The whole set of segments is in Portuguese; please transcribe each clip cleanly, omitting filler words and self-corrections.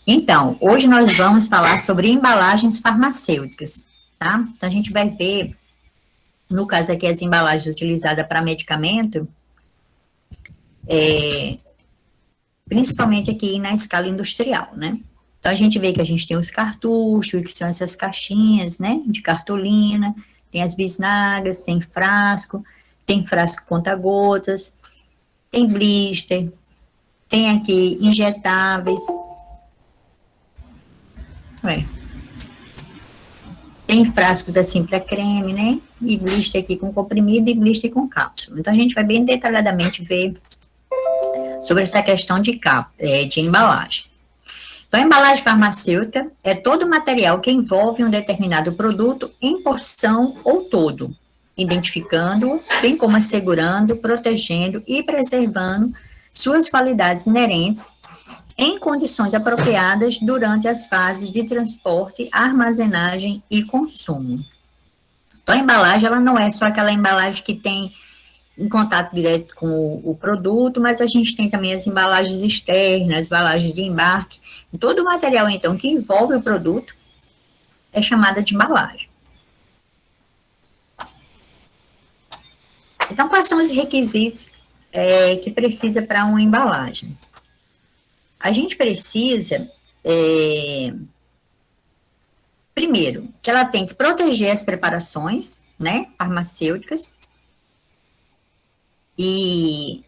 Então, hoje nós vamos falar sobre embalagens farmacêuticas, tá? Então, a gente vai ver, no caso aqui, as embalagens utilizadas para medicamento, principalmente aqui na escala industrial, né? Então, a gente vê que a gente tem os cartuchos, que são essas caixinhas, né, de cartolina, tem as bisnagas, tem frasco conta-gotas, tem blister, tem aqui injetáveis, tem frascos assim para creme, né, e blister aqui com comprimido e blister com cápsula. Então, a gente vai bem detalhadamente ver sobre essa questão de embalagem. Então, a embalagem farmacêutica é todo material que envolve um determinado produto em porção ou todo, identificando-o, bem como assegurando, protegendo e preservando suas qualidades inerentes em condições apropriadas durante as fases de transporte, armazenagem e consumo. Então, a embalagem, ela não é só aquela embalagem que tem em contato direto com o produto, mas a gente tem também as embalagens externas, embalagens de embarque. Todo o material, então, que envolve o produto é chamada de embalagem. Então, quais são os requisitos que precisa para uma embalagem? A gente precisa, primeiro, que ela tem que proteger as preparações, né, farmacêuticas, e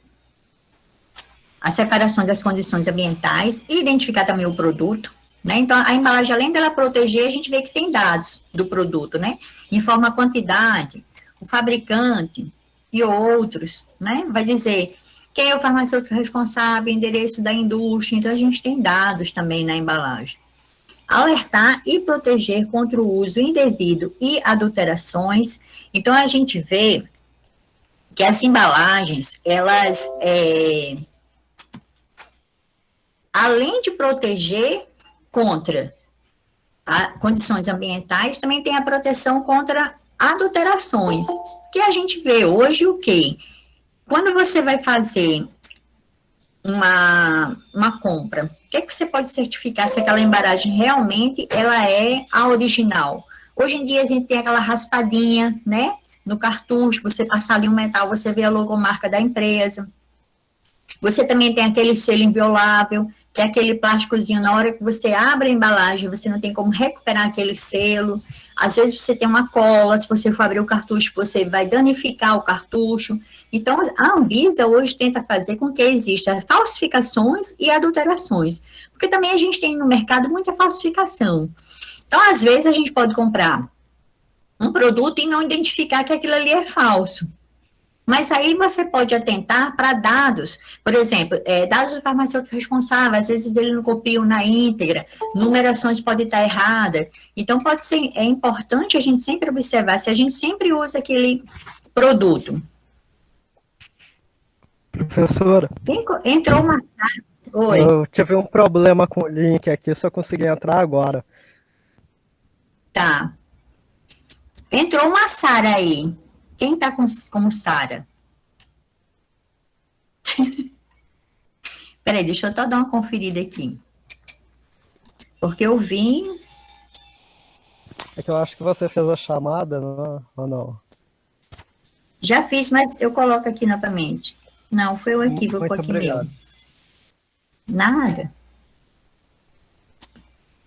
a separação das condições ambientais, e identificar também o produto, né? Então, a embalagem, além dela proteger, a gente vê que tem dados do produto, né? Informa a quantidade, o fabricante e outros, né? Vai dizer quem é o farmacêutico responsável, endereço da indústria, então a gente tem dados também na embalagem. Alertar e proteger contra o uso indevido e adulterações. Então, a gente vê que as embalagens, elas, além de proteger contra condições ambientais, também tem a proteção contra adulterações. Que a gente vê hoje o quê? Quando você vai fazer uma compra, o que você pode certificar se aquela embalagem realmente ela é a original? Hoje em dia a gente tem aquela raspadinha, né? No cartucho, você passar ali um metal, você vê a logomarca da empresa. Você também tem aquele selo inviolável, que é aquele plásticozinho, na hora que você abre a embalagem, você não tem como recuperar aquele selo. Às vezes você tem uma cola, se você for abrir o cartucho, você vai danificar o cartucho. Então, a Anvisa hoje tenta fazer com que exista falsificações e adulterações, porque também a gente tem no mercado muita falsificação. Então, às vezes, a gente pode comprar um produto e não identificar que aquilo ali é falso. Mas aí você pode atentar para dados, por exemplo, dados do farmacêutico responsável, às vezes ele não copia na íntegra, numerações podem estar erradas. Então, pode ser, é importante a gente sempre observar se a gente sempre usa aquele produto. Professora, entrou uma sala. Oi. Eu tive um problema com o link aqui, só consegui entrar agora. Tá. Entrou uma Sara aí. Quem tá como Sara? Peraí, deixa eu só dar uma conferida aqui. Porque eu vim... É que eu acho que você fez a chamada, não? Ou não? Já fiz, mas eu coloco aqui novamente. Não, foi o equívoco Muito aqui obrigado. mesmo. Nada.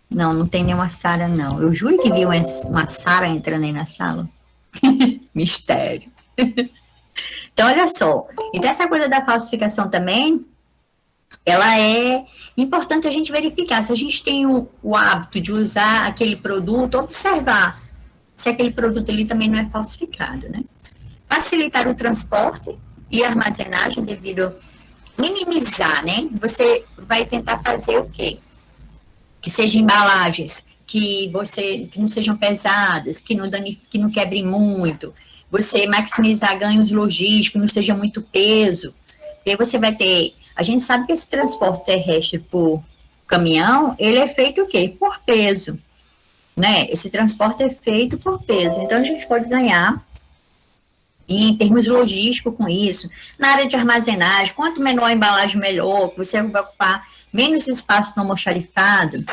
Não, não tem nenhuma Sara, não. Eu juro que vi uma Sara entrando aí na sala. Mistério. Então, olha só. E dessa coisa da falsificação também, ela é importante a gente verificar. Se a gente tem o hábito de usar aquele produto, observar se aquele produto ali também não é falsificado, né? Facilitar o transporte e armazenagem devido minimizar, né? Você vai tentar fazer o quê? Que sejam embalagens que não sejam pesadas, que não quebrem muito, você maximizar ganhos logísticos, não seja muito peso. E aí você vai ter... A gente sabe que esse transporte terrestre por caminhão, ele é feito o quê? Por peso, né? Esse transporte é feito por peso. Então, a gente pode ganhar em termos logísticos com isso. Na área de armazenagem, quanto menor a embalagem, melhor, você vai ocupar menos espaço no almoxarifado,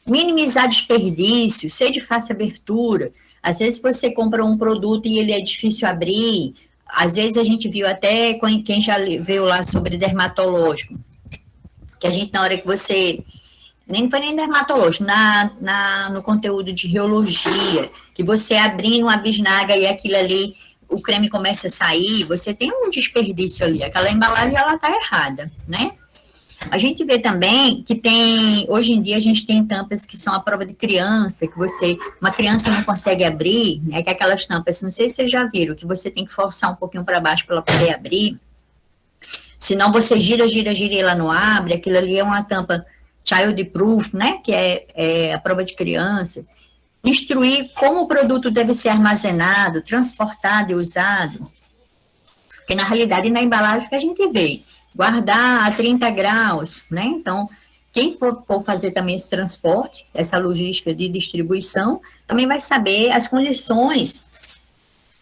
minimizar desperdício, ser de fácil abertura. Às vezes você compra um produto e ele é difícil abrir, às vezes a gente viu até, quem já viu lá sobre dermatológico, que a gente, na hora que você, nem foi nem dermatológico, no conteúdo de reologia, que você abrindo uma bisnaga e aquilo ali, o creme começa a sair, você tem um desperdício ali, aquela embalagem, ela está errada, né? A gente vê também que hoje em dia a gente tem tampas que são à prova de criança, que uma criança não consegue abrir, né, que aquelas tampas, não sei se vocês já viram, que você tem que forçar um pouquinho para baixo para ela poder abrir, senão você gira e ela não abre, aquilo ali é uma tampa child proof, né, que é a prova de criança. Instruir como o produto deve ser armazenado, transportado e usado, porque na realidade na embalagem que a gente vê, guardar a 30 graus, né? Então, quem for fazer também esse transporte, essa logística de distribuição, também vai saber as condições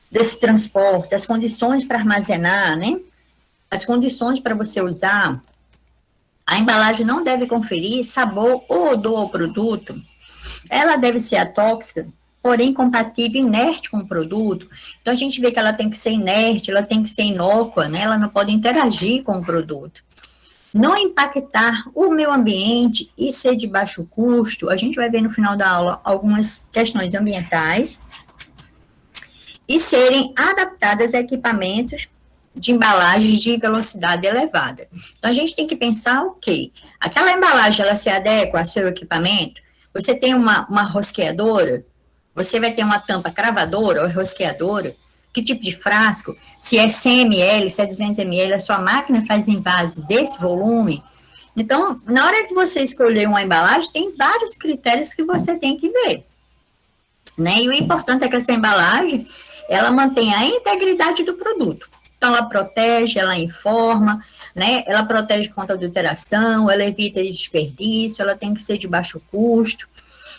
desse transporte, as condições para armazenar, né? As condições para você usar. A embalagem não deve conferir sabor ou odor ao produto. Ela deve ser atóxica, porém compatível, inerte com o produto. Então, a gente vê que ela tem que ser inerte, ela tem que ser inócua, né? Ela não pode interagir com o produto. Não impactar o meio ambiente e ser de baixo custo. A gente vai ver no final da aula algumas questões ambientais e serem adaptadas a equipamentos de embalagens de velocidade elevada. Então, a gente tem que pensar o quê? Aquela embalagem, ela se adequa ao seu equipamento? Você tem uma rosqueadora? Você vai ter uma tampa cravadora ou rosqueadora? Que tipo de frasco? Se é 100 ml, se é 200 ml, a sua máquina faz envase desse volume? Então, na hora que você escolher uma embalagem, tem vários critérios que você tem que ver, né? E o importante é que essa embalagem, ela mantenha a integridade do produto. Então, ela protege, ela informa, né? Ela protege contra adulteração, ela evita desperdício, ela tem que ser de baixo custo.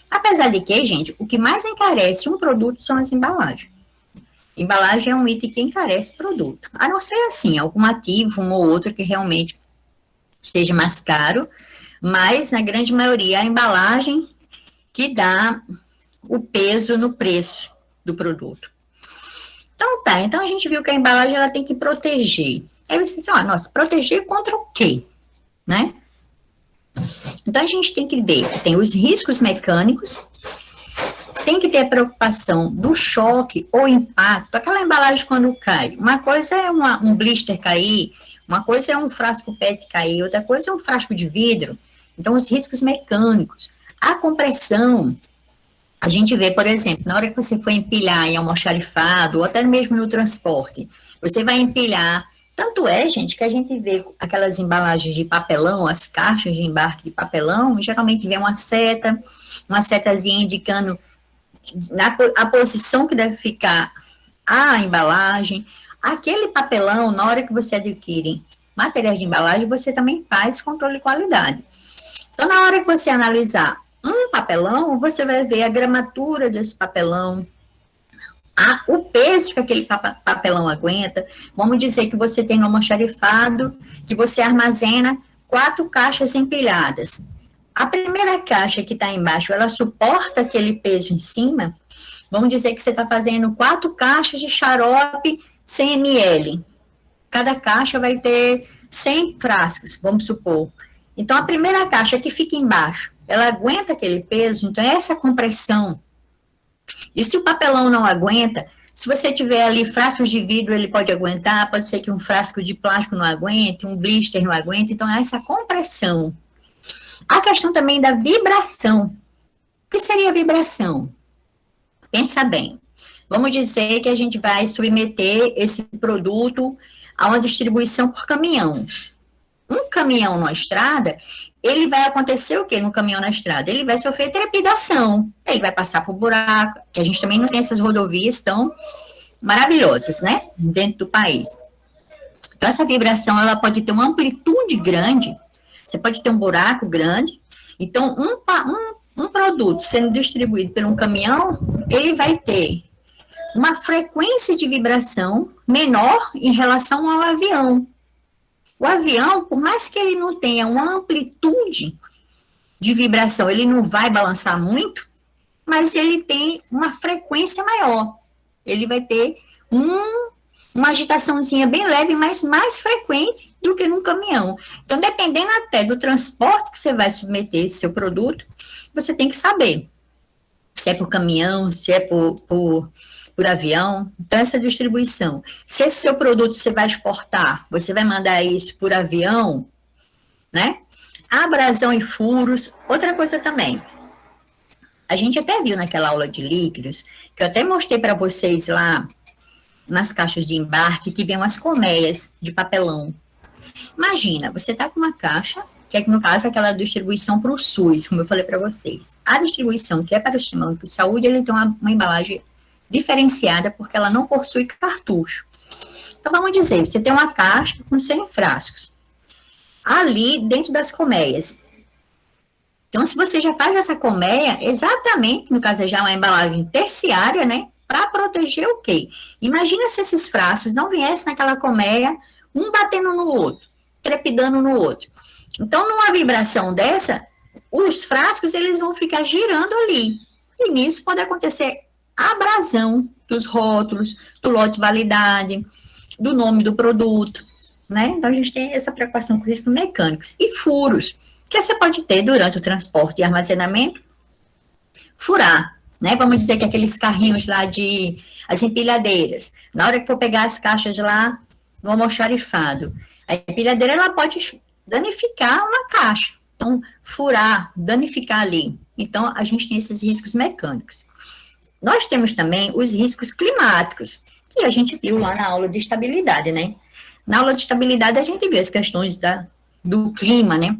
Apesar de que, gente, o que mais encarece um produto são as embalagens. Embalagem é um item que encarece produto. A não ser assim, algum ativo, um ou outro que realmente seja mais caro, mas na grande maioria a embalagem que dá o peso no preço do produto. Então tá, então a gente viu que a embalagem ela tem que proteger. Aí você diz, nossa, proteger contra o quê? Né? Então, a gente tem que ver, tem os riscos mecânicos, tem que ter a preocupação do choque ou impacto, aquela embalagem quando cai. Uma coisa é um blister cair, uma coisa é um frasco PET cair, outra coisa é um frasco de vidro. Então, os riscos mecânicos. A compressão, a gente vê, por exemplo, na hora que você for empilhar em almoxarifado, ou até mesmo no transporte, você vai empilhar. Tanto é, gente, que a gente vê aquelas embalagens de papelão, as caixas de embarque de papelão, geralmente vem uma setazinha indicando a posição que deve ficar a embalagem. Aquele papelão, na hora que você adquire materiais de embalagem, você também faz controle de qualidade. Então, na hora que você analisar um papelão, você vai ver a gramatura desse papelão, o peso que aquele papelão aguenta. Vamos dizer que você tem no almoxarifado, que você armazena 4 caixas empilhadas. A primeira caixa que está embaixo, ela suporta aquele peso em cima. Vamos dizer que você está fazendo 4 caixas de xarope 100 ml. Cada caixa vai ter 100 frascos, vamos supor. Então, a primeira caixa que fica embaixo, ela aguenta aquele peso, então essa compressão. E se o papelão não aguenta, se você tiver ali frascos de vidro, ele pode aguentar, pode ser que um frasco de plástico não aguente, um blister não aguente, então essa compressão. A questão também da vibração. O que seria vibração? Pensa bem. Vamos dizer que a gente vai submeter esse produto a uma distribuição por caminhão. Um caminhão na estrada, ele vai acontecer o quê no caminhão na estrada? Ele vai sofrer trepidação, ele vai passar por buraco, que a gente também não tem essas rodovias tão maravilhosas, né, dentro do país. Então, essa vibração, ela pode ter uma amplitude grande, você pode ter um buraco grande, então, um produto sendo distribuído por um caminhão, ele vai ter uma frequência de vibração menor em relação ao avião. O avião, por mais que ele não tenha uma amplitude de vibração, ele não vai balançar muito, mas ele tem uma frequência maior. Ele vai ter uma agitaçãozinha bem leve, mas mais frequente do que num caminhão. Então, dependendo até do transporte que você vai submeter esse seu produto, você tem que saber se é por caminhão, se é por avião. Então, essa distribuição. Se esse seu produto você vai exportar, você vai mandar isso por avião, né? Abrasão e furos. Outra coisa também. A gente até viu naquela aula de líquidos, que eu até mostrei para vocês lá nas caixas de embarque, que vem umas colmeias de papelão. Imagina, você está com uma caixa, que é, no caso, aquela distribuição para o SUS, como eu falei para vocês. A distribuição que é para o Sistema Único de Saúde, ele tem uma embalagem diferenciada, porque ela não possui cartucho. Então, vamos dizer, você tem uma caixa com 100 frascos. Ali, dentro das colmeias. Então, se você já faz essa colmeia, exatamente, no caso, é já uma embalagem terciária, né? Para proteger o quê? Imagina se esses frascos não viessem naquela colmeia, um batendo no outro, trepidando no outro. Então, numa vibração dessa, os frascos, eles vão ficar girando ali. E nisso pode acontecer abrasão dos rótulos, do lote de validade, do nome do produto, né? Então, a gente tem essa preocupação com riscos mecânicos. E furos, que você pode ter durante o transporte e armazenamento, furar, né? Vamos dizer que aqueles carrinhos lá as empilhadeiras, na hora que for pegar as caixas lá no almoxarifado, a empilhadeira, ela pode danificar uma caixa. Então, furar, danificar ali. Então, a gente tem esses riscos mecânicos. Nós temos também os riscos climáticos, que a gente viu lá na aula de estabilidade, né? Na aula de estabilidade, a gente viu as questões do clima, né?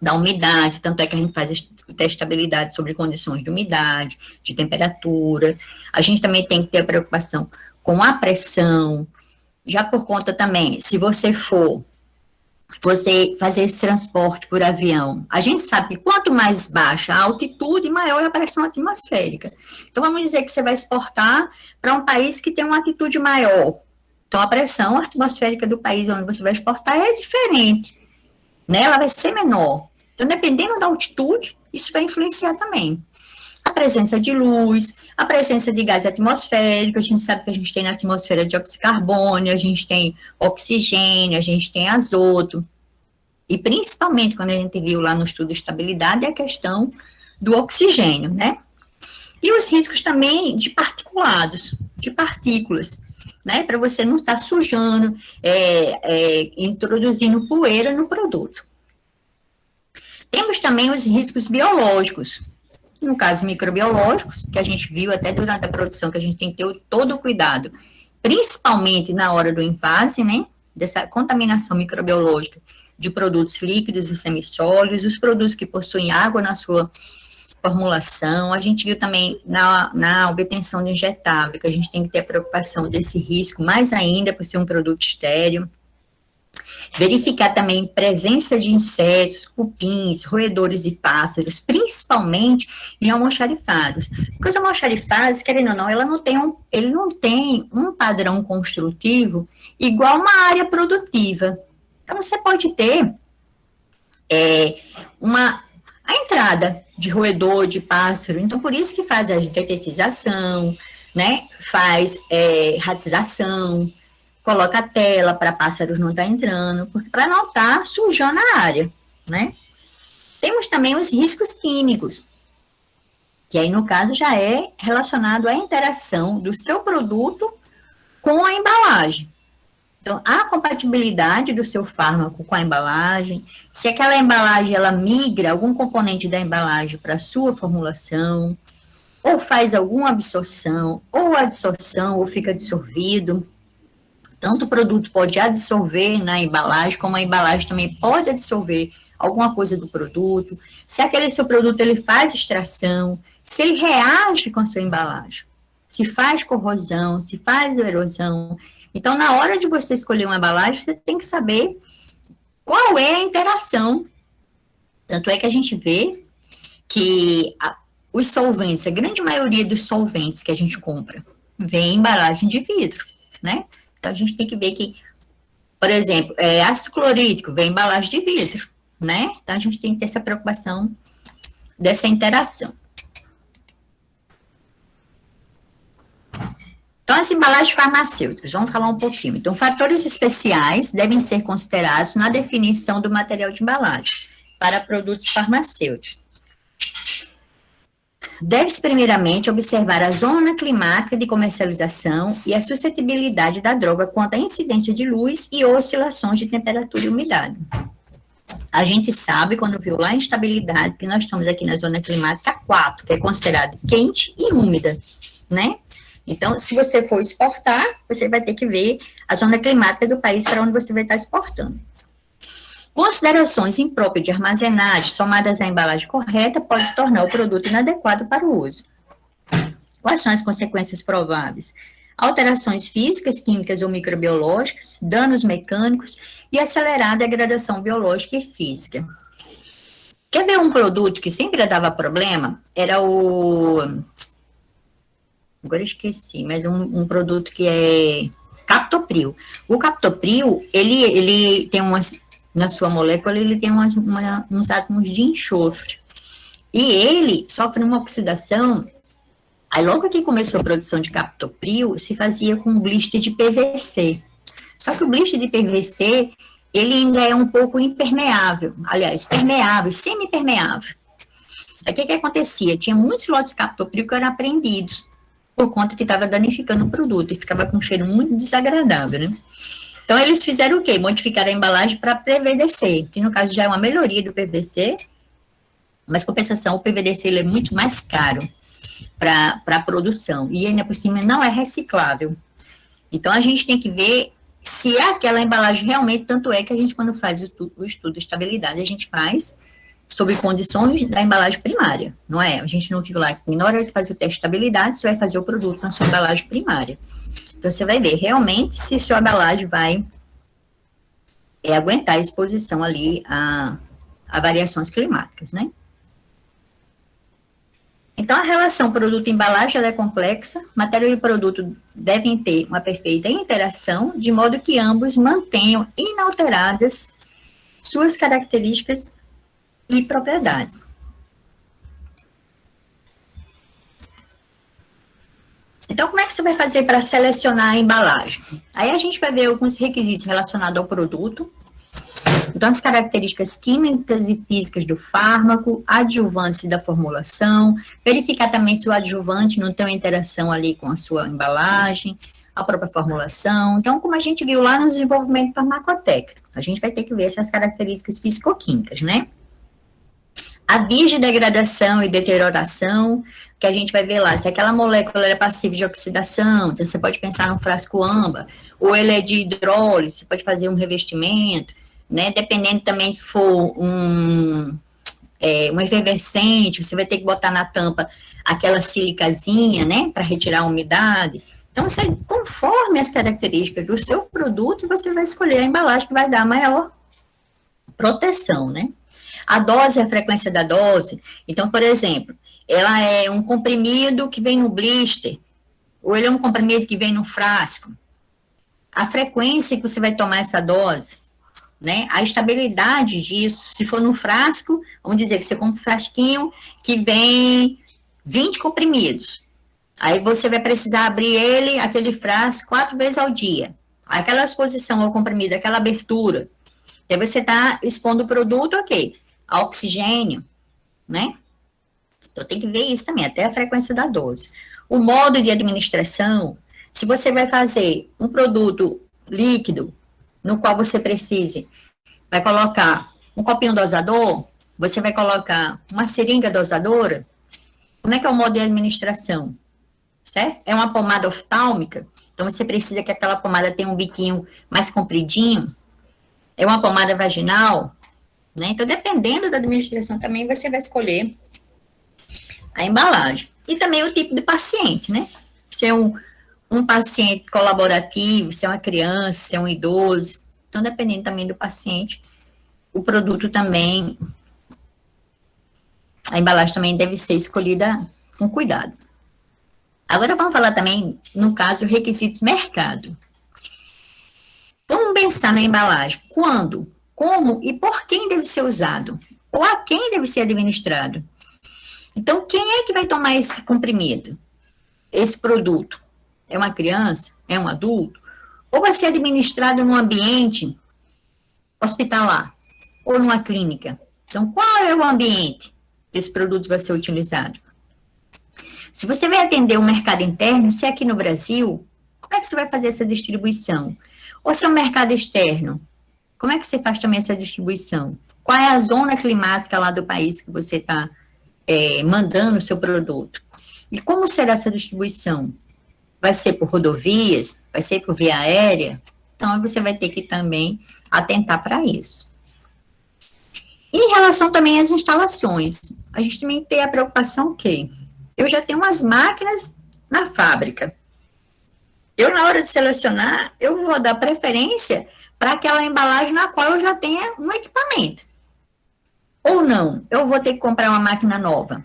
Da umidade, tanto é que a gente faz o teste de estabilidade sobre condições de umidade, de temperatura. A gente também tem que ter a preocupação com a pressão, já por conta também, se você fazer esse transporte por avião, a gente sabe que quanto mais baixa a altitude, maior é a pressão atmosférica. Então, vamos dizer que você vai exportar para um país que tem uma altitude maior. Então, a pressão atmosférica do país onde você vai exportar é diferente, né? Ela vai ser menor. Então, dependendo da altitude, isso vai influenciar também. A presença de luz, a presença de gás atmosférico, a gente sabe que a gente tem na atmosfera dióxido de carbono, a gente tem oxigênio, a gente tem azoto. E principalmente, quando a gente viu lá no estudo de estabilidade, é a questão do oxigênio, né? E os riscos também de particulados, de partículas, né? Para você não estar sujando, introduzindo poeira no produto. Temos também os riscos biológicos, no caso microbiológicos, que a gente viu até durante a produção, que a gente tem que ter todo o cuidado, principalmente na hora do invase, né, dessa contaminação microbiológica de produtos líquidos e semissólidos, os produtos que possuem água na sua formulação. A gente viu também na obtenção de injetável, que a gente tem que ter a preocupação desse risco, mais ainda por ser um produto estéril. Verificar também presença de insetos, cupins, roedores e pássaros, principalmente em almoxarifados. Porque os almoxarifados, querendo ou não, ele não tem um padrão construtivo igual uma área produtiva. Então, você pode ter a entrada de roedor, de pássaro. Então, por isso que faz a detetização, né? Faz ratização, coloca a tela para pássaros não estar entrando, para não estar sujando a área, né? Temos também os riscos químicos, que aí, no caso, já é relacionado à interação do seu produto com a embalagem. Então, a compatibilidade do seu fármaco com a embalagem, se aquela embalagem, ela migra algum componente da embalagem para a sua formulação, ou faz alguma absorção, ou adsorção, ou fica dissolvido. Tanto o produto pode adsorver na embalagem, como a embalagem também pode adsorver alguma coisa do produto. Se aquele seu produto ele faz extração, se ele reage com a sua embalagem, se faz corrosão, se faz erosão. Então, na hora de você escolher uma embalagem, você tem que saber qual é a interação. Tanto é que a gente vê que os solventes, a grande maioria dos solventes que a gente compra, vem em embalagem de vidro, né? Então, a gente tem que ver que, Por exemplo, ácido clorídrico vem em embalagem de vidro, né? Então, a gente tem que ter essa preocupação dessa interação. Então, as embalagens farmacêuticas, vamos falar um pouquinho. Então, fatores especiais devem ser considerados na definição do material de embalagem para produtos farmacêuticos. Deve-se, primeiramente, observar a zona climática de comercialização e a suscetibilidade da droga quanto à incidência de luz e oscilações de temperatura e umidade. A gente sabe, quando viu lá a instabilidade, que nós estamos aqui na zona climática 4, que é considerada quente e úmida, né? Então, se você for exportar, você vai ter que ver a zona climática do país para onde você vai estar exportando. Considerações impróprias de armazenagem, somadas à embalagem correta, pode tornar o produto inadequado para o uso. Quais são as consequências prováveis? Alterações físicas, químicas ou microbiológicas, danos mecânicos e acelerada degradação biológica e física. Quer ver um produto que sempre dava problema? Era o... Agora eu esqueci, mas um produto que é captopril. O captopril, ele tem umas... Na sua molécula, ele tem uns átomos de enxofre. E ele sofre uma oxidação. Aí, logo que começou a produção de captopril, se fazia com blister de PVC. Só que o blister de PVC, ele ainda é um pouco impermeável. Aliás, permeável, semi-permeável. Aí, o que acontecia? Tinha muitos lotes de captopril que eram apreendidos, por conta que estava danificando o produto, e ficava com um cheiro muito desagradável, né? Então, eles fizeram o quê? Modificaram a embalagem para PVDC, que no caso já é uma melhoria do PVC, mas compensação, o PVDC ele é muito mais caro para a produção, e ainda por cima não é reciclável. Então, a gente tem que ver se é aquela embalagem realmente, tanto é que a gente, quando faz o estudo de estabilidade, a gente faz sobre condições da embalagem primária, não é? A gente não fica lá, na hora de fazer o teste de estabilidade, você vai fazer o produto na sua embalagem primária. Então, você vai ver realmente se sua embalagem vai aguentar a exposição ali a variações climáticas, né? Então, a relação produto-embalagem ela é complexa, matéria e produto devem ter uma perfeita interação, de modo que ambos mantenham inalteradas suas características e propriedades. Então, como é que você vai fazer para selecionar a embalagem? Aí a gente vai ver alguns requisitos relacionados ao produto. Então, as características químicas e físicas do fármaco, adjuvantes da formulação, verificar também se o adjuvante não tem uma interação ali com a sua embalagem, a própria formulação. Então, como a gente viu lá no desenvolvimento farmacotécnico, a gente vai ter que ver essas características físico-químicas, né? A via de degradação e deterioração, que a gente vai ver lá, se aquela molécula é passiva de oxidação, então você pode pensar num frasco âmbar, ou ele é de hidrólise, você pode fazer um revestimento, né, dependendo também se for um efervescente, você vai ter que botar na tampa aquela silicazinha, né, para retirar a umidade. Então, você, conforme as características do seu produto, você vai escolher a embalagem que vai dar maior proteção, né. A dose, a frequência da dose, então, por exemplo, ela é um comprimido que vem no blister, ou ele é um comprimido que vem no frasco. A frequência que você vai tomar essa dose, né, a estabilidade disso, se for no frasco, vamos dizer que você compra um frasquinho que vem 20 comprimidos, aí você vai precisar abrir ele, aquele frasco, 4 vezes ao dia. Aquela exposição ao comprimido, aquela abertura, aí você está expondo o produto, ok, a oxigênio, né? Então, tem que ver isso também, até a frequência da dose. O modo de administração, se você vai fazer um produto líquido, no qual você precise, vai colocar um copinho dosador, você vai colocar uma seringa dosadora, como é que é o modo de administração? Certo? É uma pomada oftálmica, então você precisa que aquela pomada tenha um biquinho mais compridinho, é uma pomada vaginal, né? Então, dependendo da administração também, você vai escolher a embalagem. E também o tipo de paciente, né? Se é um paciente colaborativo, se é uma criança, se é um idoso. Então, dependendo também do paciente, o produto também, a embalagem também deve ser escolhida com cuidado. Agora, vamos falar também, no caso, requisitos mercado. Vamos pensar na embalagem. Quando, como e por quem deve ser usado? Ou a quem deve ser administrado? Então, quem é que vai tomar esse comprimido? Esse produto? É uma criança? É um adulto? Ou vai ser administrado num ambiente hospitalar? Ou numa clínica? Então, qual é o ambiente que esse produto vai ser utilizado? Se você vai atender o mercado interno, se é aqui no Brasil, como é que você vai fazer essa distribuição? Ou se é um mercado externo, como é que você faz também essa distribuição? Qual é a zona climática lá do país que você está mandando o seu produto? E como será essa distribuição? Vai ser por rodovias? Vai ser por via aérea? Então, você vai ter que também atentar para isso. Em relação também às instalações, a gente também tem a preocupação que eu já tenho umas máquinas na fábrica. Eu, na hora de selecionar, eu vou dar preferência para aquela embalagem na qual eu já tenha um equipamento. Ou não, eu vou ter que comprar uma máquina nova.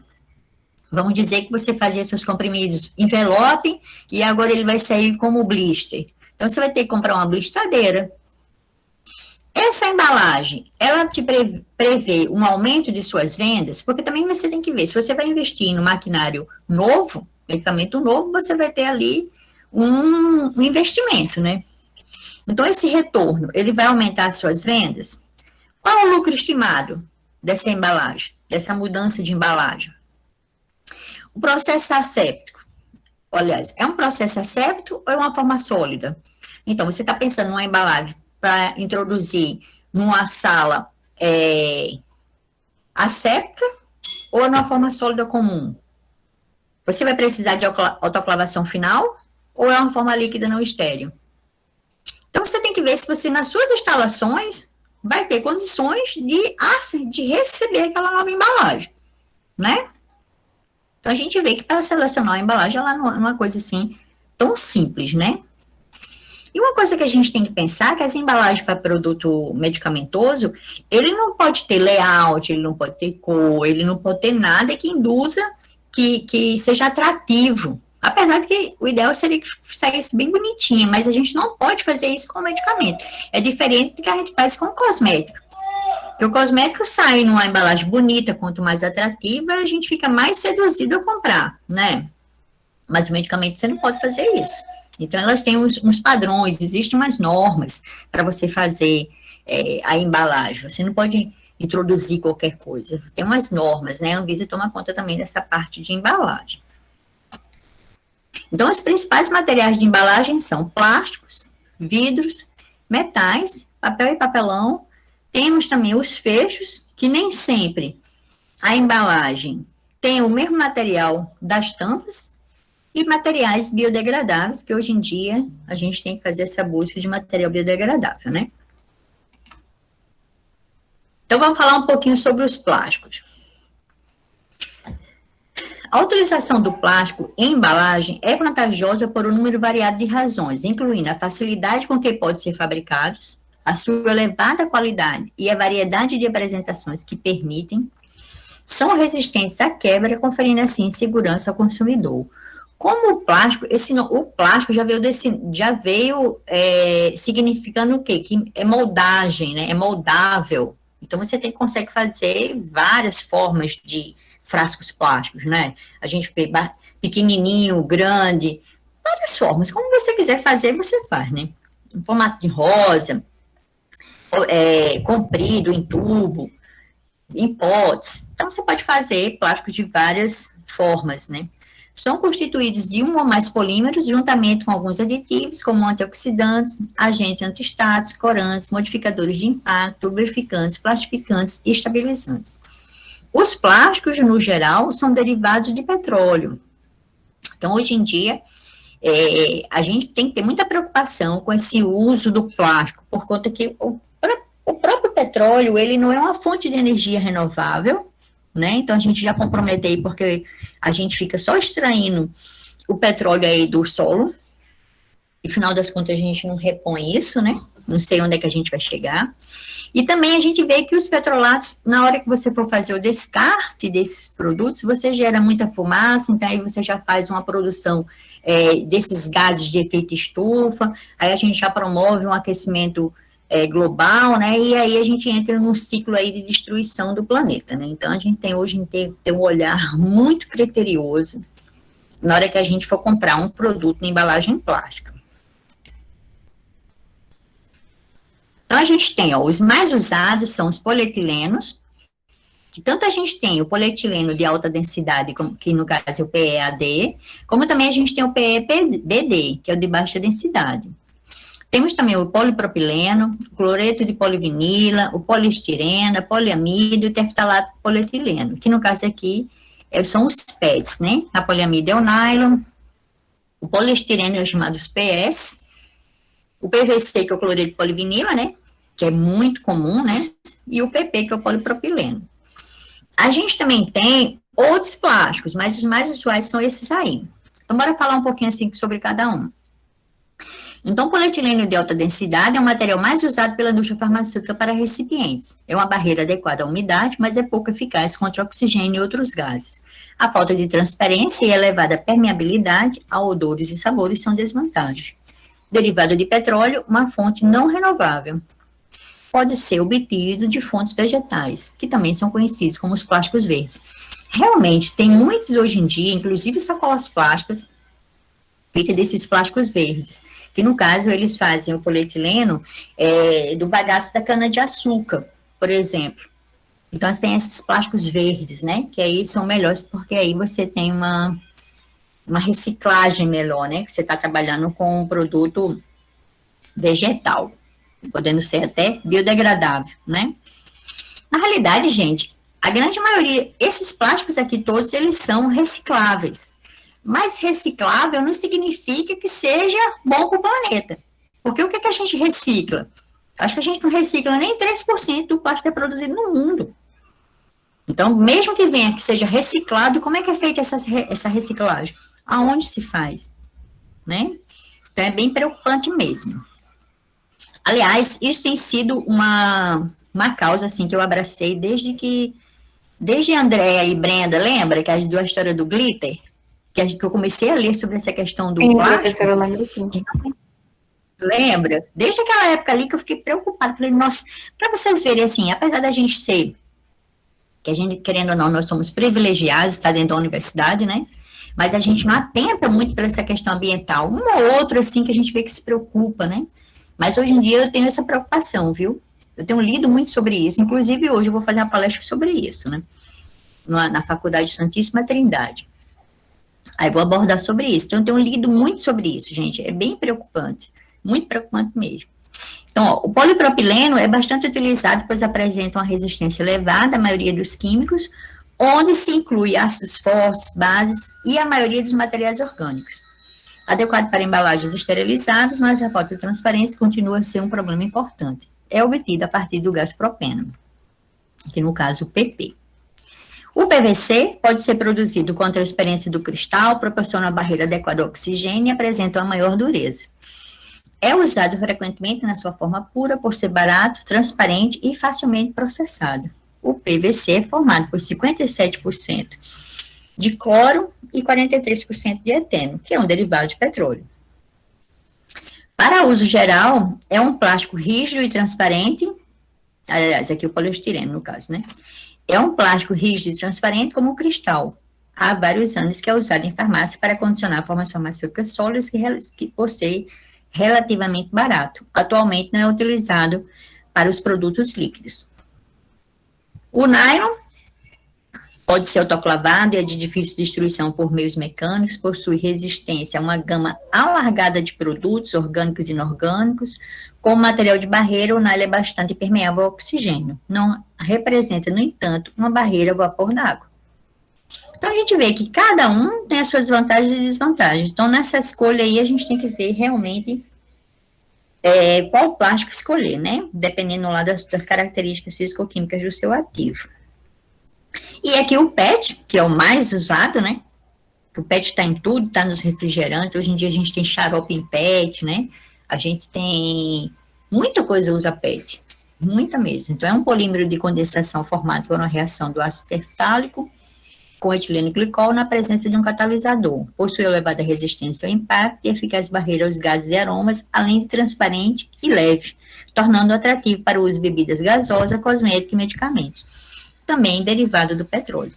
Vamos dizer que você fazia seus comprimidos envelope e agora ele vai sair como blister. Então, você vai ter que comprar uma blistadeira. Essa embalagem, ela te prevê um aumento de suas vendas, porque também você tem que ver, se você vai investir no maquinário novo, equipamento novo, você vai ter ali um investimento, né? Então, esse retorno, ele vai aumentar as suas vendas? Qual é o lucro estimado dessa embalagem, dessa mudança de embalagem? O processo asséptico, aliás, é um processo asséptico ou é uma forma sólida? Então, você está pensando numa embalagem para introduzir numa sala asséptica ou numa forma sólida comum? Você vai precisar de autoclavação final ou é uma forma líquida não estéril? Então, você tem que ver se você, nas suas instalações, vai ter condições de receber aquela nova embalagem, né? Então, a gente vê que para selecionar a embalagem, ela não é uma coisa assim tão simples, né? E uma coisa que a gente tem que pensar é que as embalagens para produto medicamentoso, ele não pode ter layout, ele não pode ter cor, ele não pode ter nada que induza que seja atrativo. Apesar de que o ideal seria que saísse bem bonitinha, mas a gente não pode fazer isso com o medicamento. É diferente do que a gente faz com o cosmético. Porque o cosmético sai numa embalagem bonita, quanto mais atrativa, a gente fica mais seduzido a comprar, né? Mas o medicamento você não pode fazer isso. Então, elas têm uns padrões, existem umas normas para você fazer a embalagem. Você não pode introduzir qualquer coisa. Tem umas normas, né? A Anvisa toma conta também dessa parte de embalagem. Então, os principais materiais de embalagem são plásticos, vidros, metais, papel e papelão. Temos também os fechos, que nem sempre a embalagem tem o mesmo material das tampas, e materiais biodegradáveis, que hoje em dia a gente tem que fazer essa busca de material biodegradável, né? Então, vamos falar um pouquinho sobre os plásticos. A utilização do plástico em embalagem é vantajosa por um número variado de razões, incluindo a facilidade com que pode ser fabricados, a sua elevada qualidade e a variedade de apresentações que permitem, são resistentes à quebra, conferindo assim segurança ao consumidor. Como o plástico, o plástico já veio significando o quê? Que é moldagem, né? É moldável. Então, você consegue fazer várias formas de frascos plásticos, né? A gente vê pequenininho, grande, várias formas. Como você quiser fazer, você faz, né? Em formato de rosa, comprido, em tubo, em potes. Então, você pode fazer plástico de várias formas, né? São constituídos de um ou mais polímeros, juntamente com alguns aditivos, como antioxidantes, agentes antistáticos, corantes, modificadores de impacto, lubrificantes, plastificantes e estabilizantes. Os plásticos, no geral, são derivados de petróleo. Então, hoje em dia, a gente tem que ter muita preocupação com esse uso do plástico, por conta que o próprio petróleo, ele não é uma fonte de energia renovável, né? Então, a gente já compromete aí, porque a gente fica só extraindo o petróleo aí do solo, e, no final das contas, a gente não repõe isso, né? Não sei onde é que a gente vai chegar. E também a gente vê que os petrolatos, na hora que você for fazer o descarte desses produtos, você gera muita fumaça, então aí você já faz uma produção desses gases de efeito estufa, aí a gente já promove um aquecimento global, né, e aí a gente entra num ciclo aí de destruição do planeta, né, então a gente tem hoje tem um olhar muito criterioso na hora que a gente for comprar um produto em embalagem plástica. Então a gente tem, ó, os mais usados são os polietilenos, que tanto a gente tem o polietileno de alta densidade, que no caso é o PEAD, como também a gente tem o PEBD, que é o de baixa densidade. Temos também o polipropileno, o cloreto de polivinila, o poliestirena, poliamido e o terftalato polietileno, que no caso aqui são os PETs, né? A poliamida é o nylon, o poliestireno é o chamado PS, o PVC, que é o cloreto de polivinila, né? Que é muito comum, né? E o PP, que é o polipropileno. A gente também tem outros plásticos, mas os mais usuais são esses aí. Então, bora falar um pouquinho assim sobre cada um. Então, o polietileno de alta densidade é o material mais usado pela indústria farmacêutica para recipientes. É uma barreira adequada à umidade, mas é pouco eficaz contra oxigênio e outros gases. A falta de transparência e elevada permeabilidade a odores e sabores são desvantagens. Derivado de petróleo, uma fonte não renovável. Pode ser obtido de fontes vegetais, que também são conhecidos como os plásticos verdes. Realmente, tem muitos hoje em dia, inclusive sacolas plásticas, feitas desses plásticos verdes, que no caso eles fazem o polietileno do bagaço da cana-de-açúcar, por exemplo. Então, tem esses plásticos verdes, né, que aí são melhores, porque aí você tem uma reciclagem melhor, né, que você está trabalhando com um produto vegetal, podendo ser até biodegradável, né? Na realidade, gente, a grande maioria, esses plásticos aqui todos, eles são recicláveis. Mas reciclável não significa que seja bom para o planeta. Porque o que a gente recicla? Acho que a gente não recicla nem 3% do plástico que é produzido no mundo. Então, mesmo que venha que seja reciclado, como é que é feita essa reciclagem? Aonde se faz? Né? Então, é bem preocupante mesmo. Aliás, isso tem sido uma causa, assim, que eu abracei desde Andréa e Brenda, lembra? Que a história do glitter? Que eu comecei a ler sobre essa questão do plástico. Professora, eu lembro sim. Lembra? Desde aquela época ali que eu fiquei preocupada. Falei, nossa, para vocês verem, assim, apesar da gente ser, que a gente, querendo ou não, nós somos privilegiados, está dentro da universidade, né? Mas a gente não atenta muito para essa questão ambiental. Uma ou outra, assim, que a gente vê que se preocupa, né? Mas hoje em dia eu tenho essa preocupação, viu? Eu tenho lido muito sobre isso, inclusive hoje eu vou fazer uma palestra sobre isso, né? Na Faculdade Santíssima Trindade. Aí vou abordar sobre isso. Então eu tenho lido muito sobre isso, gente. É bem preocupante, muito preocupante mesmo. Então, ó, o polipropileno é bastante utilizado, pois apresenta uma resistência elevada à maioria dos químicos, onde se inclui ácidos fortes, bases e a maioria dos materiais orgânicos. Adequado para embalagens esterilizadas, mas a falta de transparência continua a ser um problema importante. É obtido a partir do gás propeno, que no caso o PP. O PVC pode ser produzido com a transparência do cristal, proporciona uma barreira adequada ao oxigênio e apresenta uma maior dureza. É usado frequentemente na sua forma pura por ser barato, transparente e facilmente processado. O PVC é formado por 57% de cloro e 43% de eteno, que é um derivado de petróleo. Para uso geral, é um plástico rígido e transparente, aliás, aqui o poliestireno, no caso, né? É um plástico rígido e transparente como o cristal. Há vários anos que é usado em farmácia para condicionar formas farmacêuticas sólidas que por ser relativamente barato. Atualmente não é utilizado para os produtos líquidos. O nylon pode ser autoclavado e é de difícil destruição por meios mecânicos, possui resistência a uma gama alargada de produtos orgânicos e inorgânicos. Como material de barreira, o nylon é bastante permeável ao oxigênio. Não representa, no entanto, uma barreira ao vapor d'água. Então, a gente vê que cada um tem as suas vantagens e desvantagens. Então, nessa escolha aí, a gente tem que ver realmente qual plástico escolher, né? Dependendo lá das características físico-químicas do seu ativo. E aqui o PET, que é o mais usado, né? O PET está em tudo, está nos refrigerantes. Hoje em dia a gente tem xarope em PET, né? A gente tem muita coisa usa PET, muita mesmo. Então é um polímero de condensação formado por uma reação do ácido terftálico com etileno glicol na presença de um catalisador. Possui elevada resistência ao impacto e eficaz barreira aos gases e aromas, além de transparente e leve, tornando atrativo para o uso de bebidas gasosas, cosméticos e medicamentos. Também derivado do petróleo.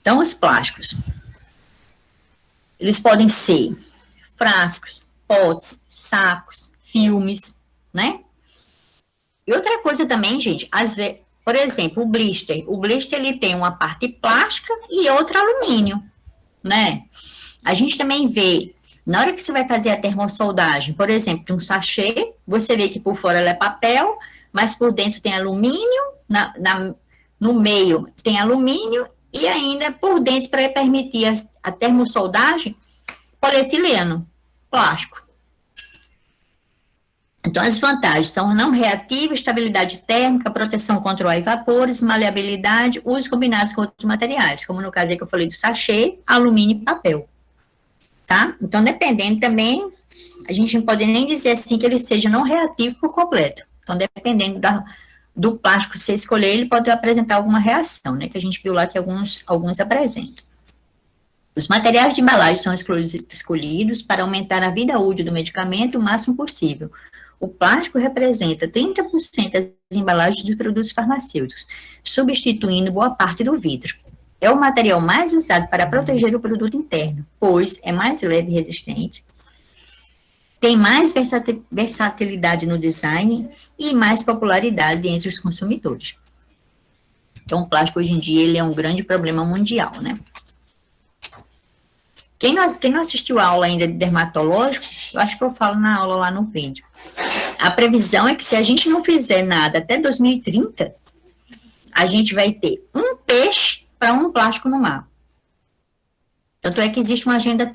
Então, os plásticos. Eles podem ser frascos, potes, sacos, filmes, né? E outra coisa também, gente, às vezes, por exemplo, o blister. O blister, ele tem uma parte plástica e outra alumínio, né? A gente também vê, na hora que você vai fazer a termossoldagem, por exemplo, de um sachê, você vê que por fora ela é papel, mas por dentro tem alumínio, no meio tem alumínio, e ainda por dentro, para permitir a termossoldagem, polietileno, plástico. Então, as vantagens são não reativo, estabilidade térmica, proteção contra o ar e vapores, maleabilidade, uso combinados com outros materiais, como no caso aí que eu falei do sachê, alumínio e papel. Tá? Então, dependendo também, a gente não pode nem dizer assim que ele seja não reativo por completo. Então, dependendo do plástico que você escolher, ele pode apresentar alguma reação, né? Que a gente viu lá que alguns apresentam. Os materiais de embalagem são escolhidos para aumentar a vida útil do medicamento o máximo possível. O plástico representa 30% das embalagens de produtos farmacêuticos, substituindo boa parte do vidro. É o material mais usado para proteger o produto interno, pois é mais leve e resistente, tem mais versatilidade no design e mais popularidade entre os consumidores. Então, o plástico hoje em dia ele é um grande problema mundial, né? Quem não assistiu a aula ainda de dermatológico, eu acho que eu falo na aula lá no vídeo. A previsão é que se a gente não fizer nada até 2030, a gente vai ter um peixe para um plástico no mar. Tanto é que existe uma agenda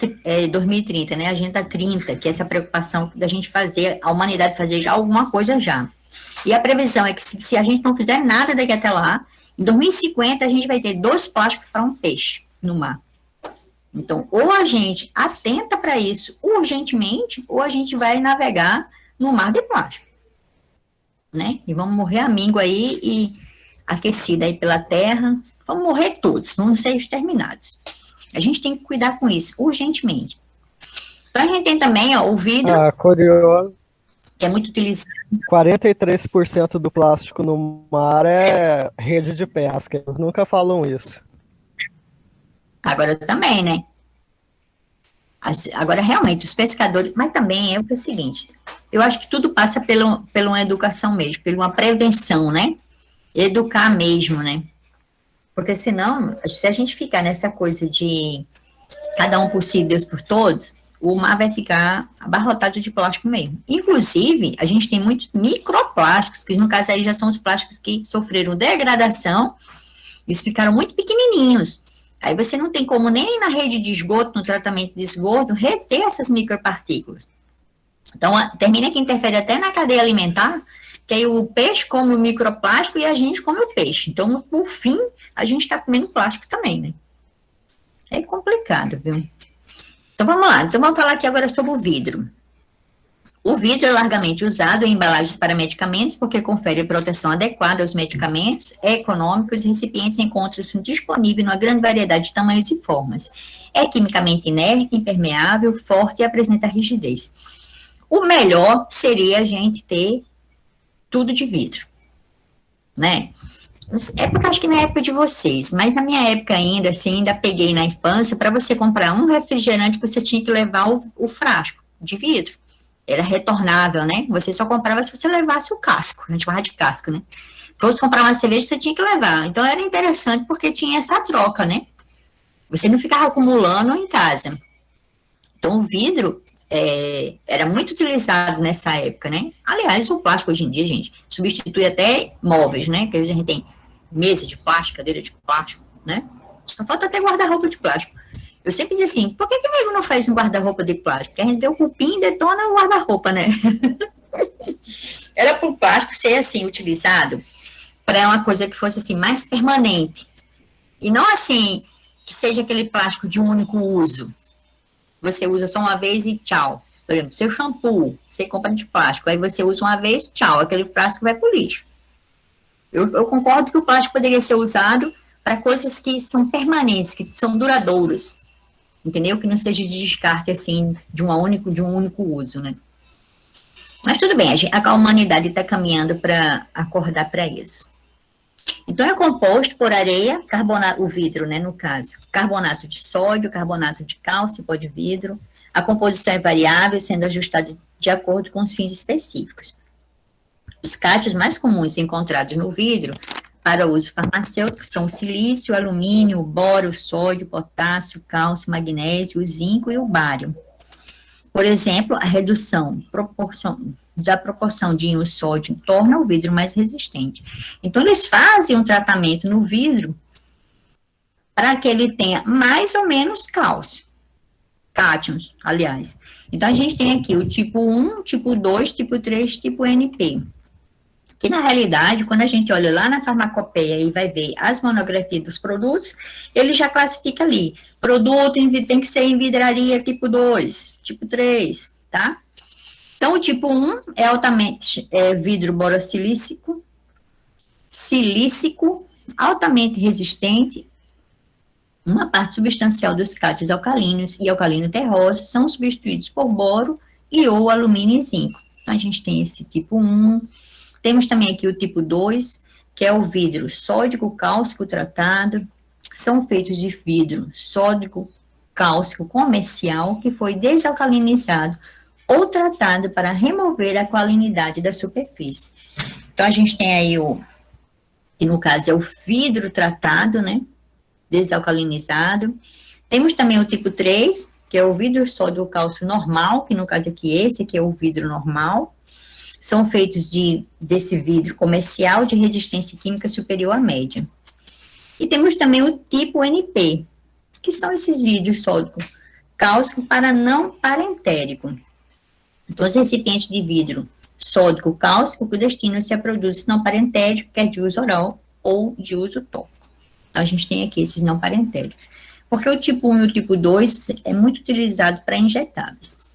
2030, né? Agenda 30, que é essa preocupação da gente fazer, a humanidade fazer já alguma coisa já. E a previsão é que se a gente não fizer nada daqui até lá, em 2050 a gente vai ter 2 plásticos para um peixe no mar. Então, ou a gente atenta para isso urgentemente, ou a gente vai navegar no mar de plástico, né? E vamos morrer à míngua aí e aquecida aí pela terra, vamos morrer todos, vamos ser exterminados. A gente tem que cuidar com isso urgentemente. Então, a gente tem também, ó, o vidro. Curioso. Que é muito utilizado. 43% do plástico no mar é rede de pesca. Eles nunca falam isso. Agora também, né? Agora, realmente, os pescadores... Mas também é o seguinte, eu acho que tudo passa pela uma educação mesmo, pela uma prevenção, né? Educar mesmo, né? Porque senão, se a gente ficar nessa coisa de cada um por si, Deus por todos, o mar vai ficar abarrotado de plástico mesmo. Inclusive, a gente tem muitos microplásticos, que no caso aí já são os plásticos que sofreram degradação, eles ficaram muito pequenininhos. Aí você não tem como nem na rede de esgoto, no tratamento de esgoto, reter essas micropartículas. Então, termina que interfere até na cadeia alimentar, que aí o peixe come o microplástico e a gente come o peixe. Então, por fim, a gente está comendo plástico também, né? É complicado, viu? Então, vamos lá. Então, vamos falar aqui agora sobre o vidro. O vidro é largamente usado em embalagens para medicamentos porque confere proteção adequada aos medicamentos, é econômico e os recipientes encontram-se disponíveis numa grande variedade de tamanhos e formas. É quimicamente inerte, impermeável, forte e apresenta rigidez. O melhor seria a gente ter tudo de vidro, né? É porque acho que na época de vocês, mas na minha época ainda, assim, ainda peguei na infância, para você comprar um refrigerante, você tinha que levar o frasco de vidro. Era retornável, né? Você só comprava se você levasse o casco, a gente chamava de casco, né? Se fosse comprar uma cerveja, você tinha que levar. Então, era interessante porque tinha essa troca, né? Você não ficava acumulando em casa. Então, o vidro era muito utilizado nessa época, né? Aliás, o plástico hoje em dia, gente, substitui até móveis, né? Que a gente tem mesa de plástico, cadeira de plástico, né? Só falta até guarda-roupa de plástico. Eu sempre dizia assim, por que o nego não faz um guarda-roupa de plástico? Porque a gente vê o cupim e detona o guarda-roupa, né? Era para o plástico ser, assim, utilizado para uma coisa que fosse, assim, mais permanente. E não, assim, que seja aquele plástico de um único uso. Você usa só uma vez e tchau. Por exemplo, seu shampoo, você compra de plástico, aí você usa uma vez, tchau, aquele plástico vai para o lixo. Eu concordo que o plástico poderia ser usado para coisas que são permanentes, que são duradouras, entendeu? Que não seja de descarte, assim, de um único uso, né? Mas tudo bem, a humanidade está caminhando para acordar para isso. Então, é composto por areia, carbonato, o vidro, né, no caso, carbonato de sódio, carbonato de cálcio, pó de vidro. A composição é variável, sendo ajustada de acordo com os fins específicos. Os cátions mais comuns encontrados no vidro para uso farmacêutico são o silício, o alumínio, o boro, o sódio, o potássio, o cálcio, o magnésio, o zinco e o bário. Por exemplo, a redução da proporção de íon sódio torna o vidro mais resistente. Então, eles fazem um tratamento no vidro para que ele tenha mais ou menos cálcio. Cátions, aliás. Então, a gente tem aqui o tipo 1, tipo 2, tipo 3, tipo NP. Que, na realidade, quando a gente olha lá na farmacopeia e vai ver as monografias dos produtos, ele já classifica ali. Produto tem que ser em vidraria tipo 2, tipo 3, tá? Então, o tipo 1 é altamente vidro borossilícico, altamente resistente. Uma parte substancial dos cátions alcalinos e alcalino terrosos são substituídos por boro e ou alumínio e zinco. Então, a gente tem esse tipo 1. Temos também aqui o tipo 2, que é o vidro sódico cálcico tratado. São feitos de vidro sódico cálcico comercial que foi desalcalinizado ou tratado para remover a alcalinidade da superfície. Então, a gente tem aí que no caso é o vidro tratado, né? Desalcalinizado. Temos também o tipo 3, que é o vidro sódio cálcio normal, que no caso aqui esse aqui é o vidro normal. São feitos desse vidro comercial de resistência química superior à média. E temos também o tipo NP, que são esses vidros sódio cálcico para não parentérico. Então, os recipientes de vidro sódico cálcico que destinam-se a produtos não parentéricos, quer de uso oral ou de uso tópico. Então, a gente tem aqui esses não parentéricos. Porque o tipo 1 e o tipo 2 é muito utilizado para injetáveis.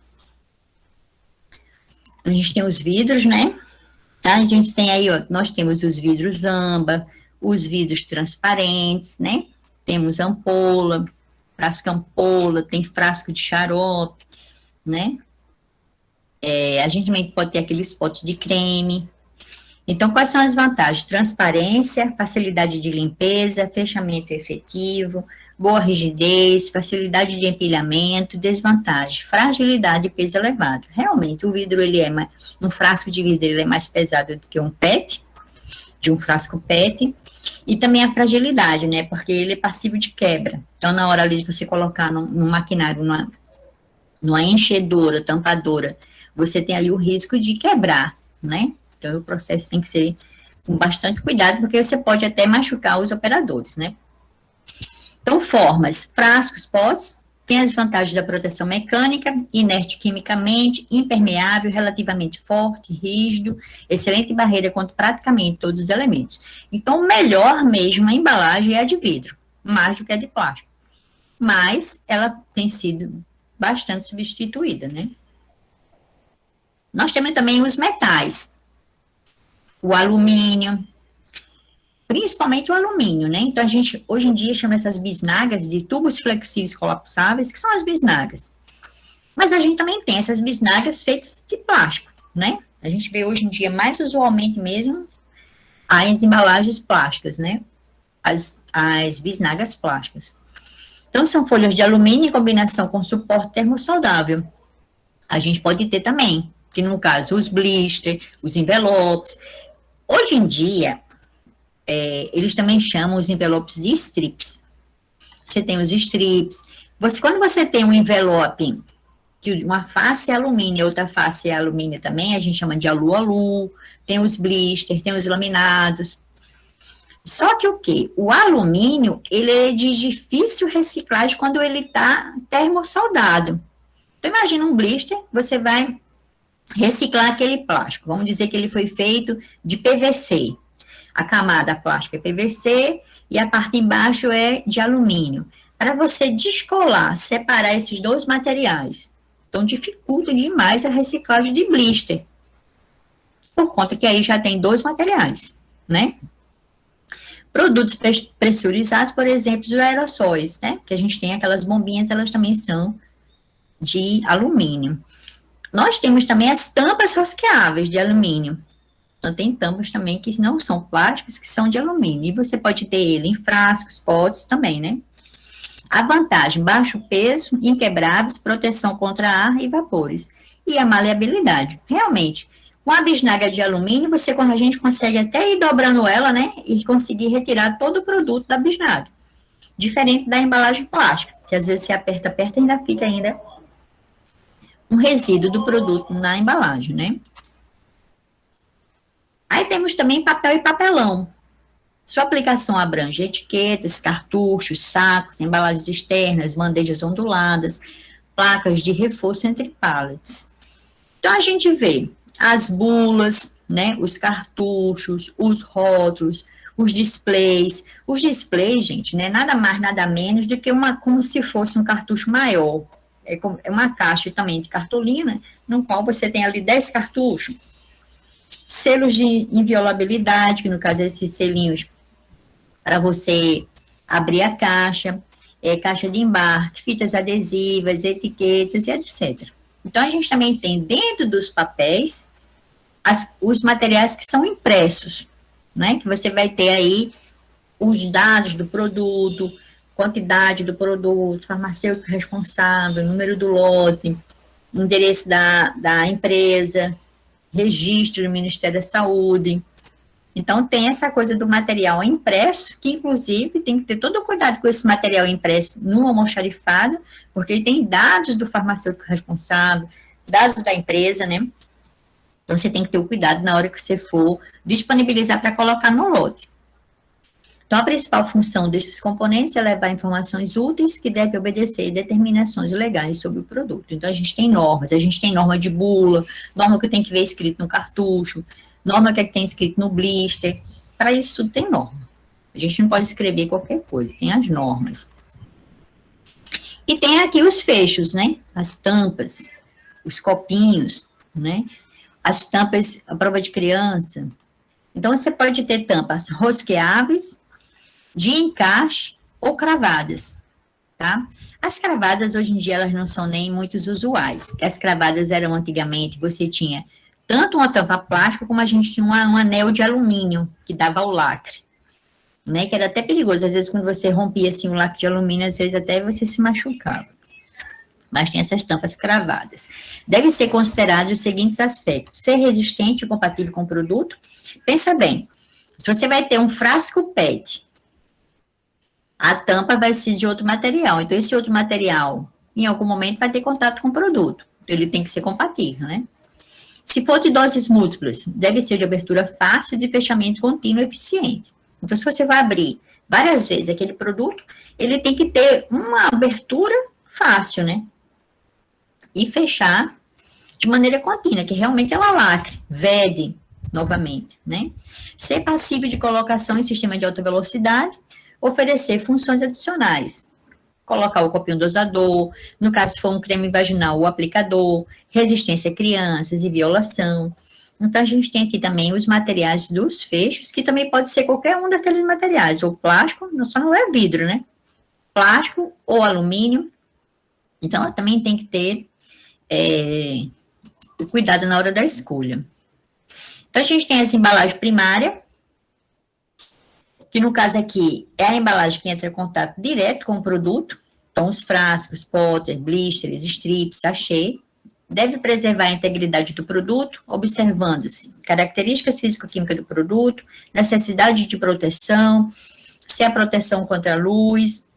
Então, a gente tem os vidros, né? Tá? A gente tem aí, ó, nós temos os vidros âmbar, os vidros transparentes, né? Temos ampola, frasco ampola, tem frasco de xarope, né? A gente também pode ter aqueles potes de creme. Então, quais são as vantagens? Transparência, facilidade de limpeza, fechamento efetivo, boa rigidez, facilidade de empilhamento, desvantagem, fragilidade e peso elevado. Realmente, o vidro, um frasco de vidro, ele é mais pesado do que um PET, de um frasco PET, e também a fragilidade, né, porque ele é passivo de quebra. Então, na hora ali de você colocar no maquinário, numa enchedora, tampadora, você tem ali o risco de quebrar, né? Então, o processo tem que ser com bastante cuidado, porque você pode até machucar os operadores, né? Então, formas, frascos, potes, tem as vantagens da proteção mecânica, inerte quimicamente, impermeável, relativamente forte, rígido, excelente barreira contra praticamente todos os elementos. Então, melhor mesmo a embalagem é a de vidro, mais do que a de plástico. Mas ela tem sido bastante substituída, né? Nós temos também os metais, o alumínio, principalmente o alumínio, né? Então, a gente, hoje em dia, chama essas bisnagas de tubos flexíveis colapsáveis, que são as bisnagas. Mas a gente também tem essas bisnagas feitas de plástico, né? A gente vê hoje em dia, mais usualmente mesmo, as embalagens plásticas, né? As bisnagas plásticas. Então, são folhas de alumínio em combinação com suporte termossaudável. A gente pode ter também, que no caso, os blister, os envelopes. Hoje em dia, eles também chamam os envelopes de strips. Você tem os strips. Quando você tem um envelope, que uma face é alumínio e outra face é alumínio também, a gente chama de alu-alu. Tem os blister, tem os laminados. Só que o quê? O alumínio, ele é de difícil reciclagem quando ele está termossoldado. Então, imagina um blister, você vai reciclar aquele plástico. Vamos dizer que ele foi feito de PVC. A camada plástica é PVC e a parte embaixo é de alumínio. Para você descolar, separar esses dois materiais, então dificulta demais a reciclagem de blister. Por conta que aí já tem dois materiais, né? Produtos pressurizados, por exemplo, os aerossóis, né? Que a gente tem aquelas bombinhas, elas também são de alumínio. Nós temos também as tampas rosqueáveis de alumínio. Então, tem tampas também que não são plásticas, que são de alumínio. E você pode ter ele em frascos, potes também, né? A vantagem, baixo peso, inquebráveis, proteção contra ar e vapores. E a maleabilidade. Realmente, com a bisnaga de alumínio, a gente consegue até ir dobrando ela, né? E conseguir retirar todo o produto da bisnaga. Diferente da embalagem plástica, que às vezes você aperta e ainda fica ainda um resíduo do produto na embalagem, né? Aí temos também papel e papelão. Sua aplicação abrange etiquetas, cartuchos, sacos, embalagens externas, bandejas onduladas, placas de reforço entre pallets. Então, a gente vê as bulas, né, os cartuchos, os rótulos, os displays. Os displays, gente, né, nada mais, nada menos do que como se fosse um cartucho maior. É uma caixa também de cartolina, no qual você tem ali 10 cartuchos. Selos de inviolabilidade, que no caso é esses selinhos para você abrir a caixa, caixa de embarque, fitas adesivas, etiquetas e etc. Então, a gente também tem dentro dos papéis os materiais que são impressos, né? Que você vai ter aí os dados do produto, quantidade do produto, farmacêutico responsável, número do lote, endereço da empresa, registro do Ministério da Saúde. Então, tem essa coisa do material impresso, que, inclusive, tem que ter todo o cuidado com esse material impresso no almoxarifado, porque ele tem dados do farmacêutico responsável, dados da empresa, né? Então, você tem que ter o cuidado na hora que você for disponibilizar para colocar no lote. Então, a principal função desses componentes é levar informações úteis que devem obedecer determinações legais sobre o produto. Então, a gente tem norma de bula, norma que tem que ver escrito no cartucho, norma que tem escrito no blister. Para isso tudo tem norma. A gente não pode escrever qualquer coisa, tem as normas. E tem aqui os fechos, né? As tampas, os copinhos, né? As tampas à prova de criança. Então, você pode ter tampas rosqueáveis, de encaixe ou cravadas, tá? As cravadas, hoje em dia, elas não são nem muito usuais. As cravadas eram antigamente, você tinha tanto uma tampa plástica, como a gente tinha um anel de alumínio, que dava o lacre, né? Que era até perigoso. Às vezes, quando você rompia, assim, o lacre de alumínio, às vezes até você se machucava. Mas tem essas tampas cravadas. Deve ser considerado os seguintes aspectos: ser resistente e compatível com o produto. Pensa bem, se você vai ter um frasco PET, a tampa vai ser de outro material. Então, esse outro material, em algum momento, vai ter contato com o produto. Ele tem que ser compatível, né? Se for de doses múltiplas, deve ser de abertura fácil, de fechamento contínuo e eficiente. Então, se você vai abrir várias vezes aquele produto, ele tem que ter uma abertura fácil, né? E fechar de maneira contínua, que realmente ela lacre, vede novamente, né? Ser passível de colocação em sistema de alta velocidade, oferecer funções adicionais, colocar o copinho dosador, no caso, se for um creme vaginal, o aplicador, resistência a crianças e violação. Então, a gente tem aqui também os materiais dos fechos, que também pode ser qualquer um daqueles materiais, ou plástico, só não é vidro, né? Plástico ou alumínio. Então, ela também tem que ter cuidado na hora da escolha. Então, a gente tem essa embalagem primária, que no caso aqui é a embalagem que entra em contato direto com o produto. Então, os frascos, potter, blisters, strips, sachê. Deve preservar a integridade do produto, observando-se características físico-químicas do produto, necessidade de proteção, se é proteção contra a luz,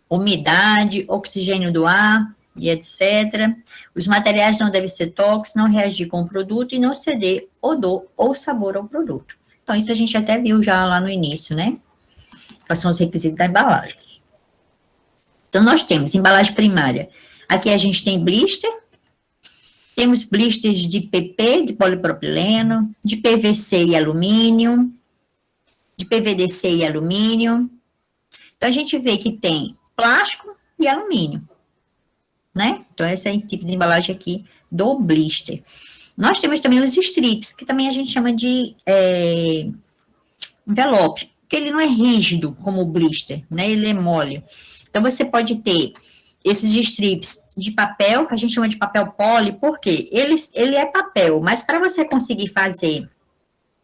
umidade, oxigênio do ar, e etc. Os materiais não devem ser tóxicos, não reagir com o produto e não ceder odor ou sabor ao produto. Então, isso a gente até viu já lá no início, né? Quais são os requisitos da embalagem. Então, nós temos embalagem primária. Aqui a gente tem blister. Temos blisters de PP, de polipropileno, de PVC e alumínio, de PVDC e alumínio. Então, a gente vê que tem plástico e alumínio, né? Então, esse é o tipo de embalagem aqui do blister. Nós temos também os strips, que também a gente chama de envelope, porque ele não é rígido como o blister, né? Ele é mole. Então, você pode ter esses strips de papel, que a gente chama de papel poli, porque ele é papel, mas para você conseguir fazer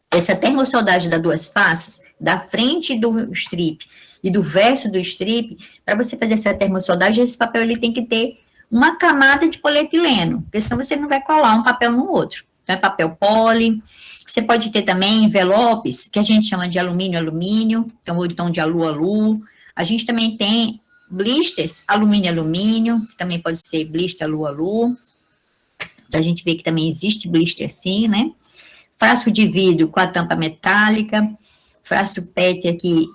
essa termosoldagem das duas faces, da frente do strip e do verso do strip, para você fazer essa termosoldagem, esse papel ele tem que ter uma camada de polietileno, porque senão você não vai colar um papel no outro. Então, é papel poli. Você pode ter também envelopes, que a gente chama de alumínio, então, ou então de alu. A gente também tem blisters, alumínio, que também pode ser blister alu. Então, a gente vê que também existe blister assim, né? Frasco de vidro com a tampa metálica, frasco PET aqui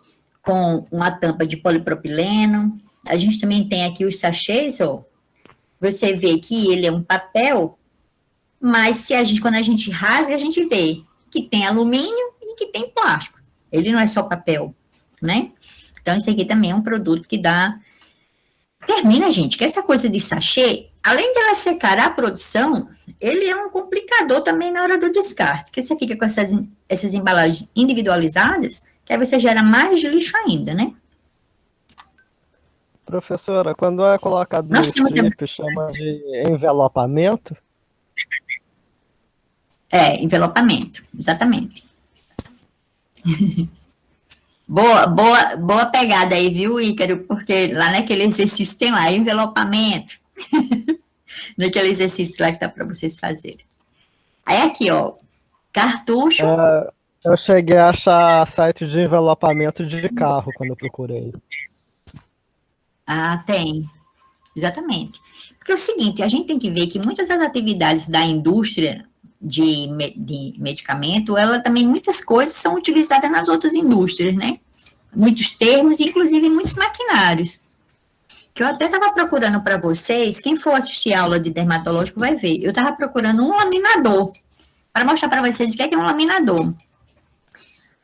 com uma tampa de polipropileno. A gente também tem aqui os sachês, ó. Você vê que ele é um papel, mas quando a gente rasga, a gente vê que tem alumínio e que tem plástico. Ele não é só papel, né? Então, esse aqui também é um produto que termina, gente, que essa coisa de sachê, além dela secar a produção, ele é um complicador também na hora do descarte, que você fica com essas embalagens individualizadas, que aí você gera mais lixo ainda, né? Professora, quando é colocado no strip, chama de envelopamento? Envelopamento, exatamente. Boa pegada aí, viu, Ícaro? Porque lá naquele exercício tem lá, envelopamento. Naquele exercício lá que tá para vocês fazerem. Aí aqui, ó, cartucho. Eu cheguei a achar site de envelopamento de carro quando eu procurei. Ah, tem. Exatamente. Porque é o seguinte, a gente tem que ver que muitas das atividades da indústria de medicamento, muitas coisas são utilizadas nas outras indústrias, né? Muitos termos, inclusive muitos maquinários. Que eu até estava procurando para vocês, quem for assistir a aula de dermatológico vai ver. Eu estava procurando um laminador, para mostrar para vocês o que é um laminador.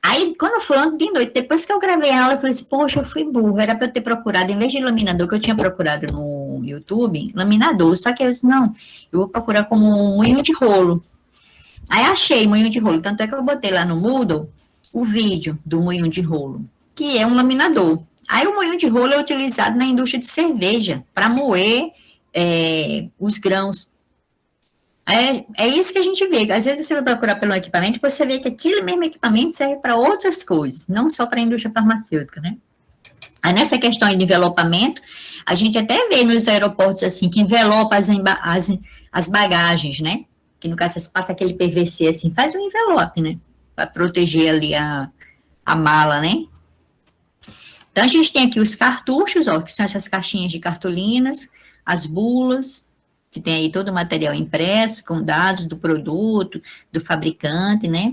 Aí, quando foi ontem de noite, depois que eu gravei a aula, eu falei assim, poxa, eu fui burra, era para eu ter procurado, em vez de laminador, que eu tinha procurado no YouTube, laminador, só que eu disse, não, eu vou procurar como um moinho de rolo. Aí achei moinho de rolo, tanto é que eu botei lá no Moodle o vídeo do moinho de rolo, que é um laminador. Aí o moinho de rolo é utilizado na indústria de cerveja, para moer os grãos. É isso que a gente vê. Às vezes você vai procurar pelo equipamento, você vê que aquele mesmo equipamento serve para outras coisas, não só para a indústria farmacêutica, né? Aí nessa questão de envelopamento, a gente até vê nos aeroportos assim, que envelopa as bagagens, né? Que no caso você passa aquele PVC assim, faz um envelope, né? Para proteger ali a mala, né? Então a gente tem aqui os cartuchos, ó, que são essas caixinhas de cartolinas, as bulas, que tem aí todo o material impresso, com dados do produto, do fabricante, né?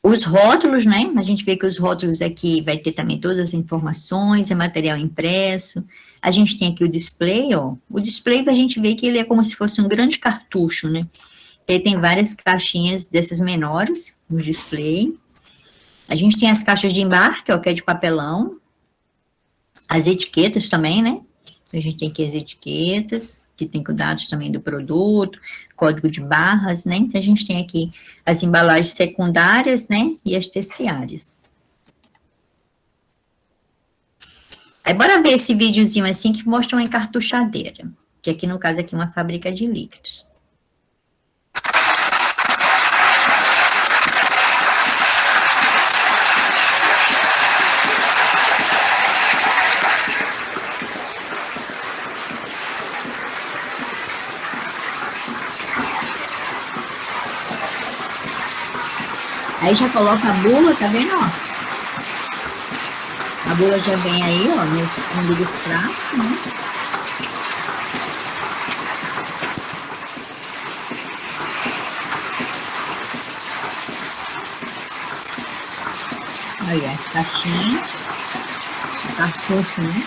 Os rótulos, né? A gente vê que os rótulos aqui vai ter também todas as informações, é material impresso. A gente tem aqui o display, ó. O display a gente vê que ele é como se fosse um grande cartucho, né? Ele tem várias caixinhas dessas menores no display. A gente tem as caixas de embarque, ó, que é de papelão. As etiquetas também, né? A gente tem aqui as etiquetas, que tem dados também do produto, código de barras, né? Então, a gente tem aqui as embalagens secundárias, né? E as terciárias. Aí, bora ver esse videozinho assim, que mostra uma encartuchadeira. Que aqui, no caso, aqui é uma fábrica de líquidos. Aí já coloca a bula, tá vendo, ó? A bula já vem aí, ó, no fundo do frasco, né? Olha, as caixinhas, o cartucho, né?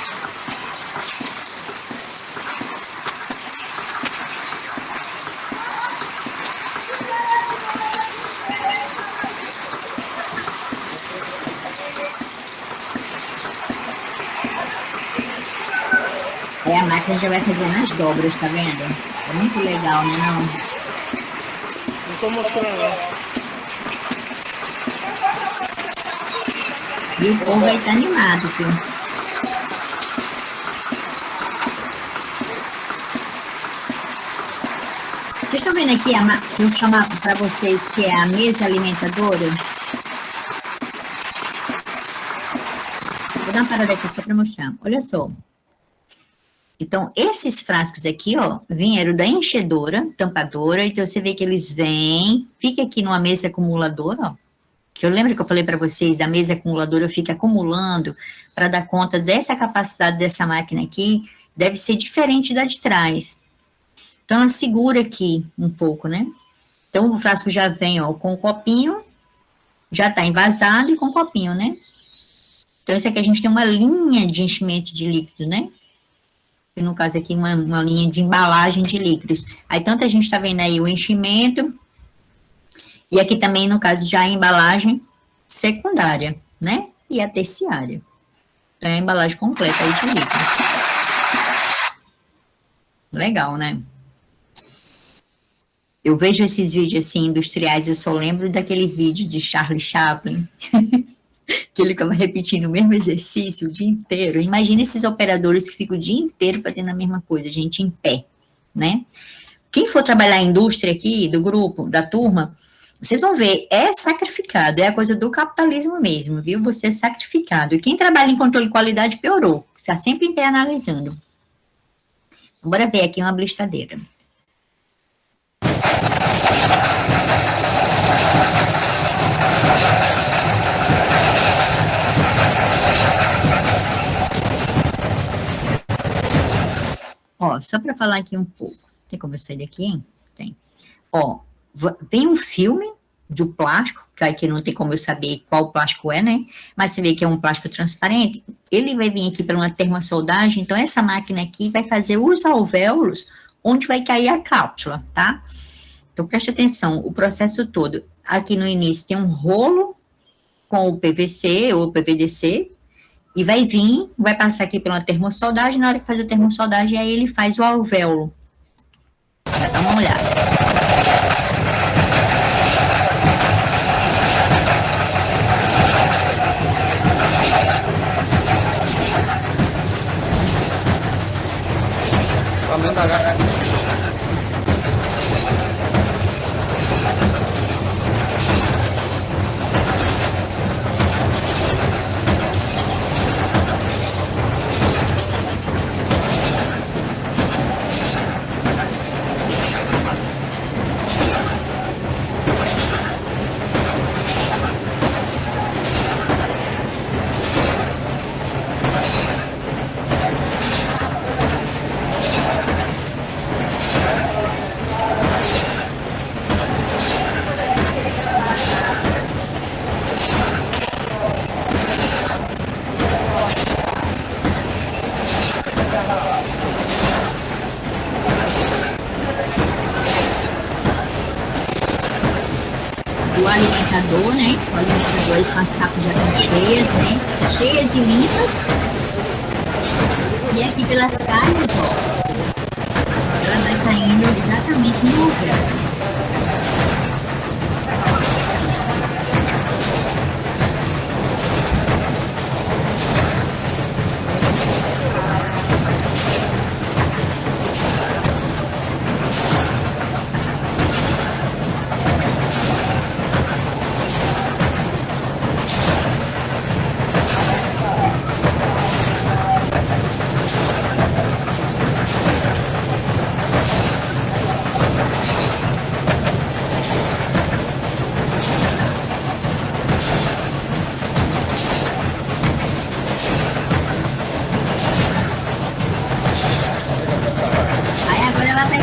Aí a máquina já vai fazendo as dobras, tá vendo? É muito legal, né, não? Não tô mostrando, não. E o povo aí tá animado, viu? Vocês estão vendo aqui, que eu chamo para vocês, que é a mesa alimentadora? Vou dar uma parada aqui só para mostrar. Olha só. Então, esses frascos aqui, ó, vieram da enchedora, tampadora. Então, você vê que eles vêm, fica aqui numa mesa acumuladora, ó. Que eu lembro que eu falei para vocês, da mesa acumuladora fica acumulando para dar conta dessa capacidade dessa máquina aqui, deve ser diferente da de trás. Então, ela segura aqui um pouco, né? Então, o frasco já vem, ó, com o copinho, já está envasado e com o copinho, né? Então, esse aqui a gente tem uma linha de enchimento de líquido, né? E no caso aqui, uma linha de embalagem de líquidos. Aí, tanto a gente está vendo aí o enchimento, e aqui também, no caso, já a embalagem secundária, né? E a terciária. Então, é a embalagem completa aí de líquido. Legal, né? Eu vejo esses vídeos, assim, industriais, eu só lembro daquele vídeo de Charlie Chaplin, que ele ficava repetindo o mesmo exercício o dia inteiro. Imagina esses operadores que ficam o dia inteiro fazendo a mesma coisa, gente em pé, né? Quem for trabalhar em indústria aqui, do grupo, da turma, vocês vão ver, é sacrificado, é a coisa do capitalismo mesmo, viu? Você é sacrificado. E quem trabalha em controle de qualidade piorou, está sempre em pé analisando. Bora ver aqui uma blistadeira. Ó, só para falar aqui um pouco. Tem como eu sair daqui? Tem. Ó, vem um filme do plástico, que aqui não tem como eu saber qual plástico é, né? Mas você vê que é um plástico transparente. Ele vai vir aqui para uma termosoldagem, então essa máquina aqui vai fazer os alvéolos onde vai cair a cápsula, tá? Então preste atenção, o processo todo. Aqui no início tem um rolo com o PVC ou PVDC, e vai vir, vai passar aqui pela termosoldagem, na hora que faz a termosoldagem, aí ele faz o alvéolo. Vai dar uma olhada. O alimentador, né? O alimentador, as capas já estão cheias, né? Cheias e limpas. E aqui pelas calhas, ó, ela vai caindo exatamente no lugar.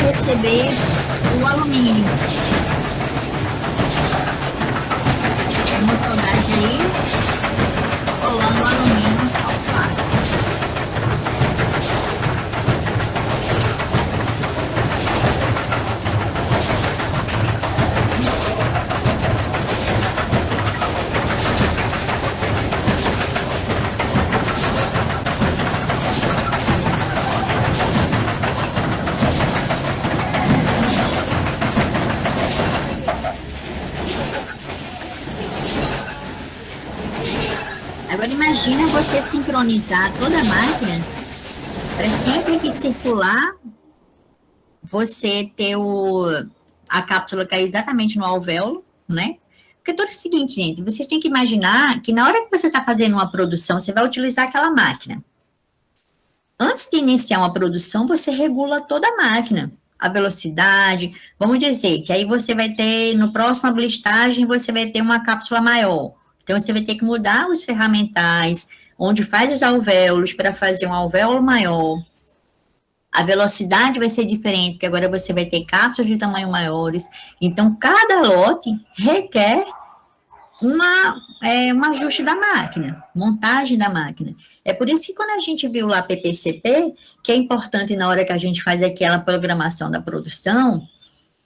Receber o alumínio. Tem uma soldagem aí, colando o alumínio ao plástico. imagina você sincronizar toda a máquina para sempre que circular, você ter a cápsula cair exatamente no alvéolo, né? Porque tudo é o seguinte, gente, vocês têm que imaginar que na hora que você está fazendo uma produção, você vai utilizar aquela máquina. Antes de iniciar uma produção, você regula toda a máquina, a velocidade. Vamos dizer que aí você vai ter, no próximo blistagem, você vai ter uma cápsula maior. Então, você vai ter que mudar os ferramentais, onde faz os alvéolos, para fazer um alvéolo maior. A velocidade vai ser diferente, porque agora você vai ter cápsulas de tamanho maiores. Então, cada lote requer um ajuste da máquina, montagem da máquina. É por isso que quando a gente viu lá PPCP, que é importante na hora que a gente faz aquela programação da produção,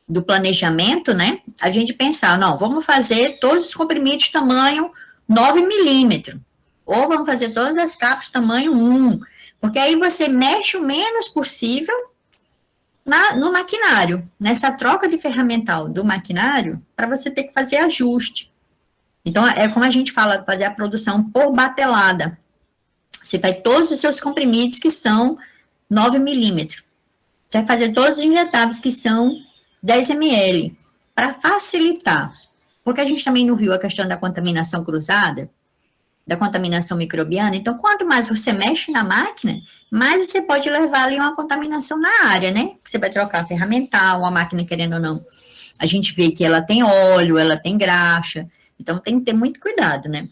do planejamento, né, a gente pensar, não, vamos fazer todos os comprimidos tamanho 9 milímetros, ou vamos fazer todas as cápsulas tamanho 1, porque aí você mexe o menos possível no maquinário, nessa troca de ferramental do maquinário, para você ter que fazer ajuste. Então, é como a gente fala, fazer a produção por batelada. Você vai todos os seus comprimidos que são 9 milímetros. Você vai fazer todos os injetáveis que são 10 ml, para facilitar. Porque a gente também não viu a questão da contaminação cruzada, da contaminação microbiana. Então, quanto mais você mexe na máquina, mais você pode levar ali uma contaminação na área, né? Você vai trocar ferramental, a máquina, querendo ou não. A gente vê que ela tem óleo, ela tem graxa. Então, tem que ter muito cuidado, né?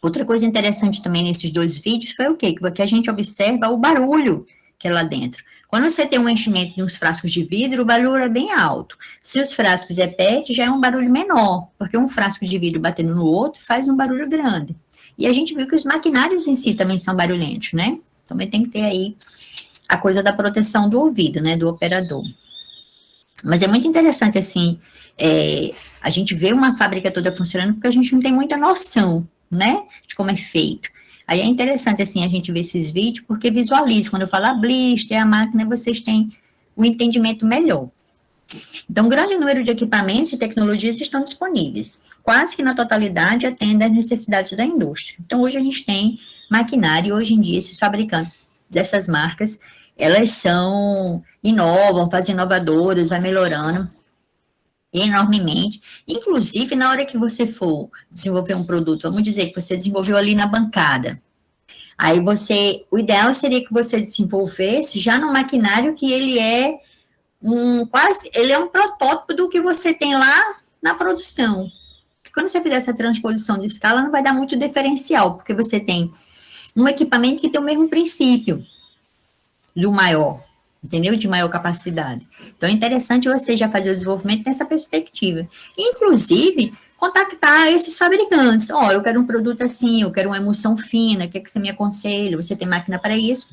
Outra coisa interessante também nesses dois vídeos foi o quê? Que a gente observa o barulho que é lá dentro. Quando você tem um enchimento de uns frascos de vidro, o barulho é bem alto. Se os frascos é PET, já é um barulho menor, porque um frasco de vidro batendo no outro faz um barulho grande. E a gente viu que os maquinários em si também são barulhentos, né? Também tem que ter aí a coisa da proteção do ouvido, né, do operador. Mas é muito interessante, assim, a gente vê uma fábrica toda funcionando porque a gente não tem muita noção, né, de como é feito. Aí é interessante, assim, a gente ver esses vídeos, porque visualiza, quando eu falo blister, a máquina, vocês têm um entendimento melhor. Então, um grande número de equipamentos e tecnologias estão disponíveis, quase que na totalidade atendem às necessidades da indústria. Então, hoje a gente tem maquinário, e hoje em dia, esses fabricantes dessas marcas, elas inovam, fazem inovadoras, vai melhorando enormemente, inclusive na hora que você for desenvolver um produto, vamos dizer que você desenvolveu ali na bancada, aí o ideal seria que você desenvolvesse já no maquinário que ele é um protótipo do que você tem lá na produção. Quando você fizer essa transposição de escala, não vai dar muito diferencial, porque você tem um equipamento que tem o mesmo princípio do maior, entendeu? De maior capacidade. Então, é interessante você já fazer o desenvolvimento nessa perspectiva. Inclusive, contactar esses fabricantes. Eu quero um produto assim, eu quero uma emulsão fina, o que você me aconselha? Você tem máquina para isso?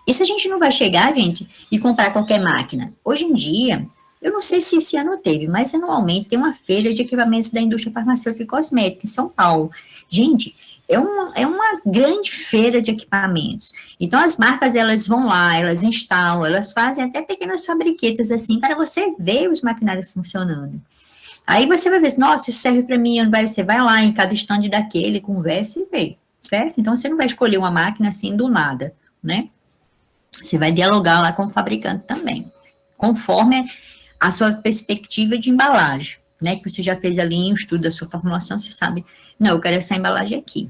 E se a gente não vai chegar, gente, e comprar qualquer máquina? Hoje em dia, eu não sei se esse ano teve, mas anualmente tem uma feira de equipamentos da indústria farmacêutica e cosmética em São Paulo. Gente, é uma grande feira de equipamentos. Então, as marcas, elas vão lá, elas instalam, elas fazem até pequenas fabriquetas, assim, para você ver os maquinários funcionando. Aí você vai ver, nossa, isso serve para mim, você vai lá em cada stand daquele, conversa e vê, certo? Então, você não vai escolher uma máquina assim do nada, né? Você vai dialogar lá com o fabricante também, conforme a sua perspectiva de embalagem, né? Que você já fez ali um estudo da sua formulação, você sabe, não, eu quero essa embalagem aqui.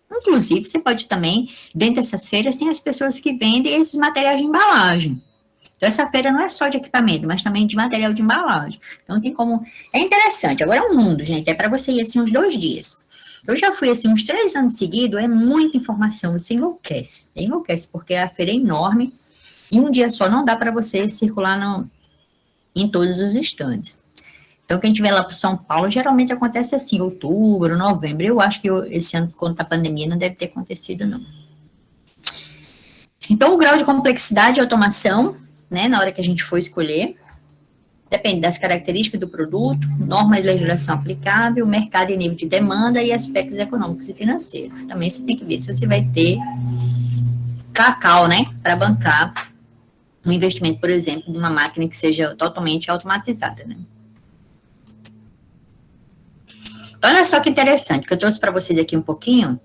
Inclusive, você pode também, dentro dessas feiras, tem as pessoas que vendem esses materiais de embalagem. Então, essa feira não é só de equipamento, mas também de material de embalagem. Então, tem como... É interessante. Agora, é um mundo, gente. É para você ir, assim, uns 2 dias. Eu já fui, assim, uns 3 anos seguidos. É muita informação. Você enlouquece. Enlouquece, porque a feira é enorme. E um dia só não dá para você circular em todos os estandes. Então, quem estiver lá para São Paulo, geralmente acontece assim, outubro, novembro. Eu acho que esse ano, quando a pandemia, não deve ter acontecido, não. Então, o grau de complexidade e automação, né, na hora que a gente for escolher, depende das características do produto, norma e legislação aplicável, mercado e nível de demanda e aspectos econômicos e financeiros. Também você tem que ver se você vai ter cacau, né, para bancar um investimento, por exemplo, de uma máquina que seja totalmente automatizada, né. Olha só que interessante, que eu trouxe para vocês aqui um pouquinho,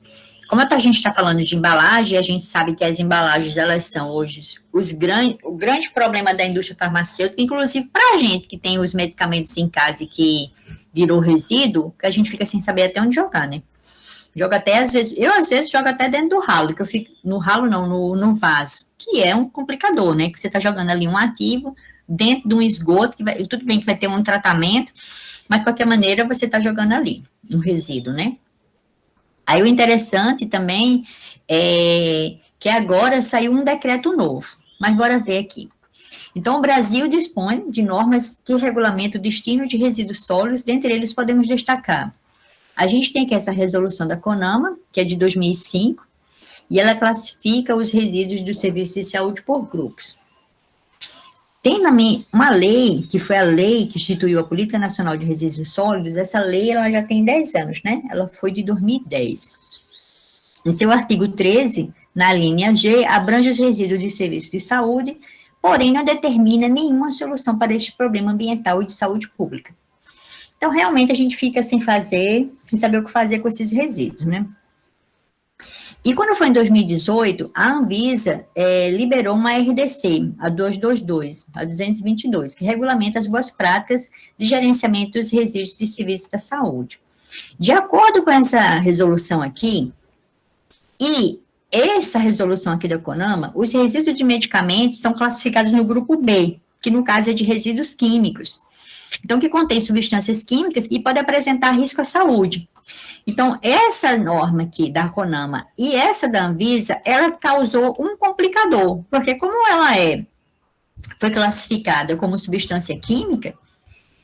como a gente está falando de embalagem, a gente sabe que as embalagens, elas são hoje o grande problema da indústria farmacêutica, inclusive para a gente que tem os medicamentos em casa e que virou resíduo, que a gente fica sem saber até onde jogar, né? Joga até, às vezes jogo até dentro do ralo, que eu fico, no ralo não, no vaso, que é um complicador, né? Que você está jogando ali um ativo dentro de um esgoto, tudo bem que vai ter um tratamento, mas de qualquer maneira você está jogando ali, um resíduo, né? Aí o interessante também é que agora saiu um decreto novo, mas bora ver aqui. Então, o Brasil dispõe de normas que regulamentam o destino de resíduos sólidos, dentre eles podemos destacar. A gente tem aqui essa resolução da CONAMA, que é de 2005, e ela classifica os resíduos do serviço de saúde por grupos. Tem também uma lei, que foi a lei que instituiu a Política Nacional de Resíduos Sólidos. Essa lei ela já tem 10 anos, né? Ela foi de 2010. Em seu artigo 13, na linha G, abrange os resíduos de serviço de saúde, porém não determina nenhuma solução para este problema ambiental e de saúde pública. Então, realmente, a gente fica sem saber o que fazer com esses resíduos, né? E quando foi em 2018, a Anvisa liberou uma RDC, a 222, a 222, que regulamenta as boas práticas de gerenciamento dos resíduos de serviços da saúde. De acordo com essa resolução aqui, e essa resolução aqui da CONAMA, os resíduos de medicamentos são classificados no grupo B, que no caso é de resíduos químicos. Então, que contém substâncias químicas e pode apresentar risco à saúde. Então, essa norma aqui da CONAMA e essa da Anvisa, ela causou um complicador, porque como ela foi classificada como substância química,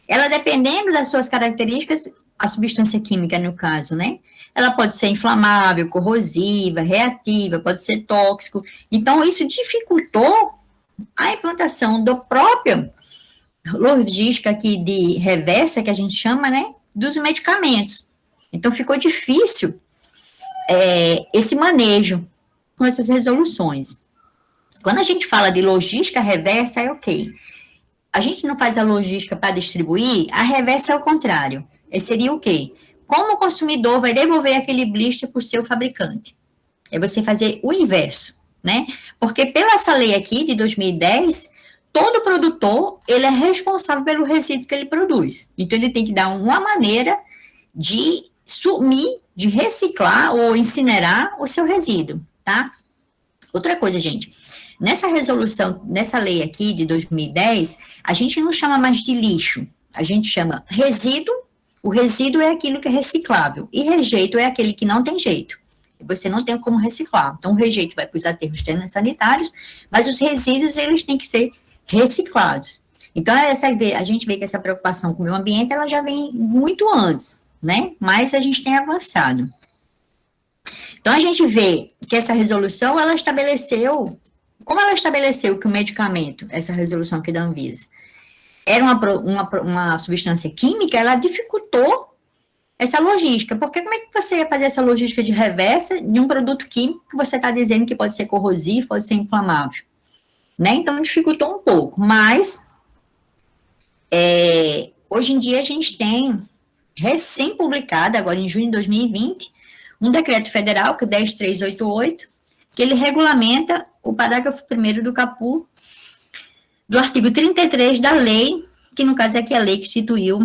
ela, dependendo das suas características, a substância química, no caso, né? Ela pode ser inflamável, corrosiva, reativa, pode ser tóxico. Então, isso dificultou a implantação do próprio logística aqui de reversa, que a gente chama, né, dos medicamentos. Então, ficou difícil esse manejo com essas resoluções. Quando a gente fala de logística reversa, é ok. A gente não faz a logística para distribuir, a reversa é o contrário. Seria o quê? Como o consumidor vai devolver aquele blister para o seu fabricante? É você fazer o inverso, né? Porque pela essa lei aqui, de 2010, todo produtor, ele é responsável pelo resíduo que ele produz. Então, ele tem que dar uma maneira de sumir, de reciclar ou incinerar o seu resíduo, tá? Outra coisa, gente, nessa resolução, nessa lei aqui de 2010, a gente não chama mais de lixo, a gente chama resíduo. O resíduo é aquilo que é reciclável, e rejeito é aquele que não tem jeito. Você não tem como reciclar. Então, o rejeito vai para os aterros sanitários, mas os resíduos, eles têm que ser reciclados. Então, a gente vê que essa preocupação com o meio ambiente, ela já vem muito antes, né? Mas a gente tem avançado. Então, a gente vê que essa resolução, ela estabeleceu, como ela estabeleceu que o medicamento, essa resolução aqui da Anvisa, era uma substância química, ela dificultou essa logística, porque como é que você ia fazer essa logística de reversa de um produto químico que você está dizendo que pode ser corrosivo, pode ser inflamável, né? Então, dificultou um pouco, mas hoje em dia a gente tem, recém-publicado, agora em junho de 2020, um decreto federal, que é 10388, que ele regulamenta o parágrafo 1º do caput do artigo 33 da lei, que no caso é a lei que instituiu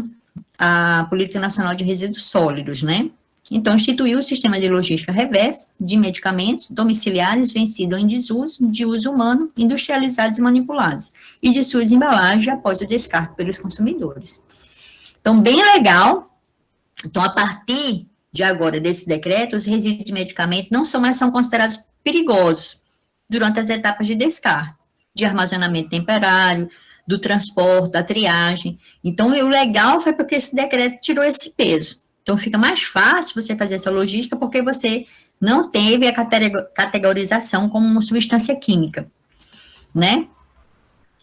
a Política Nacional de Resíduos Sólidos, né? Então, instituiu o sistema de logística reversa de medicamentos domiciliares vencidos em desuso, de uso humano, industrializados e manipulados, e de suas embalagens após o descarte pelos consumidores. Então, bem legal. Então, a partir de agora desse decreto, os resíduos de medicamento não são considerados perigosos durante as etapas de descarte, de armazenamento temporário, do transporte, da triagem. Então, o legal foi porque esse decreto tirou esse peso. Então, fica mais fácil você fazer essa logística porque você não teve a categorização como uma substância química, né?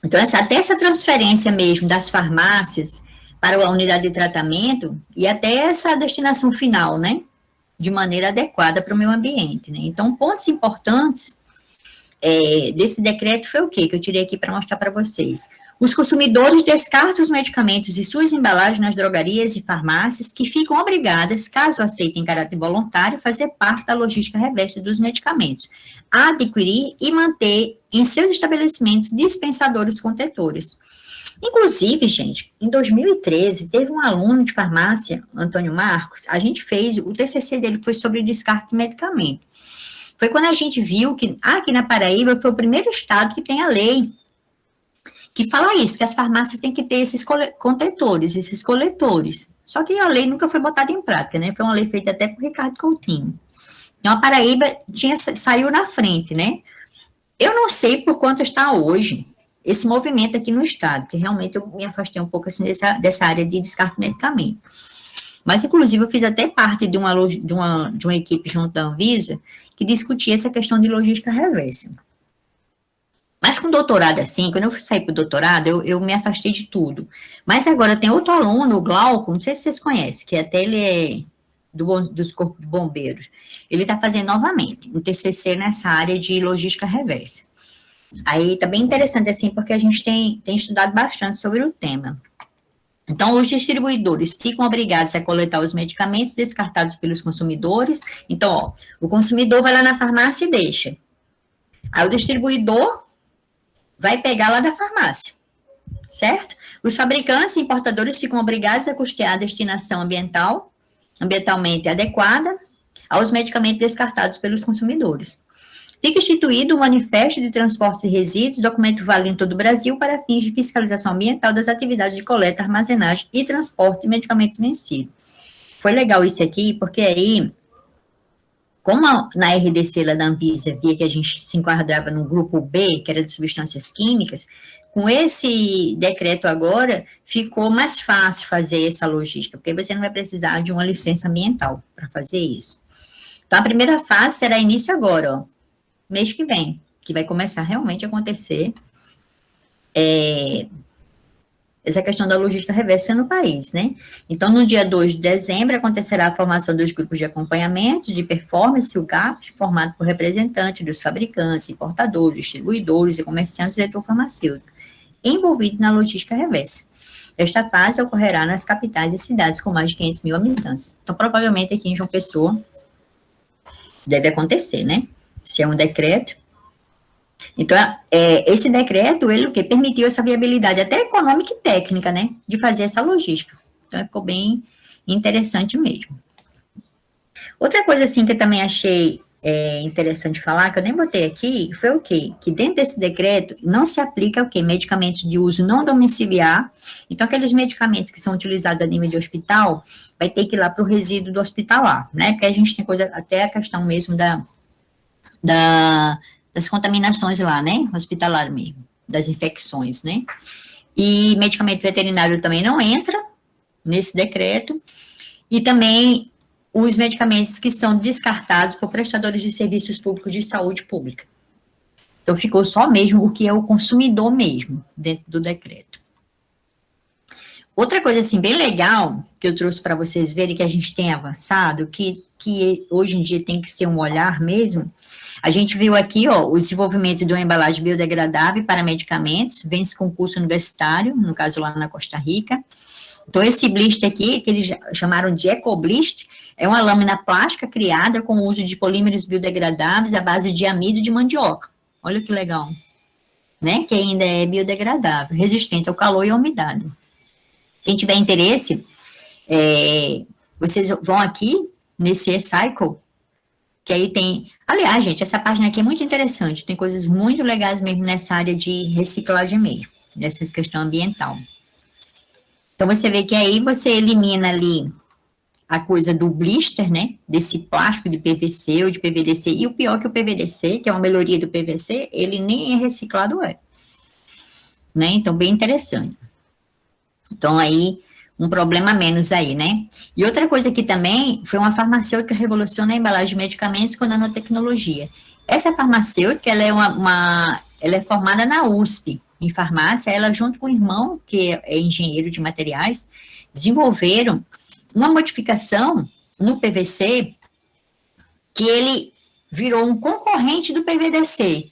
Então, até essa transferência mesmo das farmácias para a unidade de tratamento e até essa destinação final, né? De maneira adequada para o meio ambiente, né? Então, pontos importantes desse decreto foi o quê? Que eu tirei aqui para mostrar para vocês. Os consumidores descartam os medicamentos e suas embalagens nas drogarias e farmácias, que ficam obrigadas, caso aceitem em caráter voluntário, fazer parte da logística reversa dos medicamentos, a adquirir e manter em seus estabelecimentos dispensadores contentores. Inclusive, gente, em 2013, teve um aluno de farmácia, Antônio Marcos, a gente fez, o TCC dele foi sobre descarte de medicamento. Foi quando a gente viu que aqui na Paraíba foi o primeiro estado que tem a lei que fala isso, que as farmácias têm que ter esses contentores, esses coletores. Só que a lei nunca foi botada em prática, né? Foi uma lei feita até por Ricardo Coutinho. Então, a Paraíba saiu na frente, né? Eu não sei por quanto está hoje esse movimento aqui no estado, que realmente eu me afastei um pouco assim dessa área de descarte de medicamento. Mas, inclusive, eu fiz até parte de uma equipe junto da Anvisa que discutia essa questão de logística reversa. Mas com doutorado assim, quando eu saí para o doutorado, eu me afastei de tudo. Mas agora tem outro aluno, o Glauco, não sei se vocês conhecem, que até ele é dos corpos de bombeiros. Ele está fazendo novamente um TCC nessa área de logística reversa. Aí está bem interessante assim, porque a gente tem estudado bastante sobre o tema. Então, os distribuidores ficam obrigados a coletar os medicamentos descartados pelos consumidores. Então, ó, o consumidor vai lá na farmácia e deixa. Aí o distribuidor vai pegar lá da farmácia, certo? Os fabricantes e importadores ficam obrigados a custear a destinação ambientalmente adequada aos medicamentos descartados pelos consumidores. Fica instituído o Manifesto de Transportes e Resíduos, documento válido em todo o Brasil para fins de fiscalização ambiental das atividades de coleta, armazenagem e transporte de medicamentos vencidos. Foi legal isso aqui, porque aí, como na RDC lá da Anvisa via que a gente se enquadrava no grupo B, que era de substâncias químicas, com esse decreto agora, ficou mais fácil fazer essa logística, porque você não vai precisar de uma licença ambiental para fazer isso. Então, a primeira fase será início agora, ó, mês que vem, que vai começar realmente a acontecer essa questão da logística reversa no país, né? Então, no dia 2 de dezembro, acontecerá a formação dos grupos de acompanhamento de performance, o GAP, formado por representantes dos fabricantes, importadores, distribuidores e comerciantes do setor farmacêutico, envolvidos na logística reversa. Esta fase ocorrerá nas capitais e cidades com mais de 500 mil habitantes. Então, provavelmente aqui em João Pessoa deve acontecer, né? Se é um decreto. Então, esse decreto, ele o que permitiu essa viabilidade até econômica e técnica, né, de fazer essa logística. Então, ficou bem interessante mesmo. Outra coisa, assim, que eu também achei interessante falar, que eu nem botei aqui, foi o quê? Que dentro desse decreto não se aplica o quê? Medicamentos de uso não domiciliar. Então, aqueles medicamentos que são utilizados a nível de hospital, vai ter que ir lá para o resíduo do hospitalar, né, porque a gente tem coisa, até a questão mesmo das contaminações lá, né, hospitalar mesmo, das infecções, né, e medicamento veterinário também não entra nesse decreto, e também os medicamentos que são descartados por prestadores de serviços públicos de saúde pública. Então, ficou só mesmo o que é o consumidor mesmo, dentro do decreto. Outra coisa, assim, bem legal, que eu trouxe para vocês verem que a gente tem avançado, que hoje em dia tem que ser um olhar mesmo. A gente viu aqui, ó, o desenvolvimento de uma embalagem biodegradável para medicamentos, vence concurso universitário, no caso lá na Costa Rica. Então, esse blister aqui, que eles chamaram de ecoblister, é uma lâmina plástica criada com o uso de polímeros biodegradáveis à base de amido de mandioca. Olha que legal, né? Que ainda é biodegradável, resistente ao calor e à umidade. Quem tiver interesse, vocês vão aqui nesse e-cycle, que aí tem... Aliás, gente, essa página aqui é muito interessante, tem coisas muito legais mesmo nessa área de reciclagem mesmo, nessa questão ambiental. Então, você vê que aí você elimina ali a coisa do blister, né, desse plástico de PVC ou de PVDC, e o pior que o PVDC, que é uma melhoria do PVC, ele nem é reciclado, né, então, bem interessante. Então, aí, um problema a menos aí, né? E outra coisa que também foi uma farmacêutica que revoluciona a embalagem de medicamentos com nanotecnologia. Essa farmacêutica, ela é formada na USP, em farmácia, ela junto com o irmão, que é engenheiro de materiais, desenvolveram uma modificação no PVC que ele virou um concorrente do PVDC.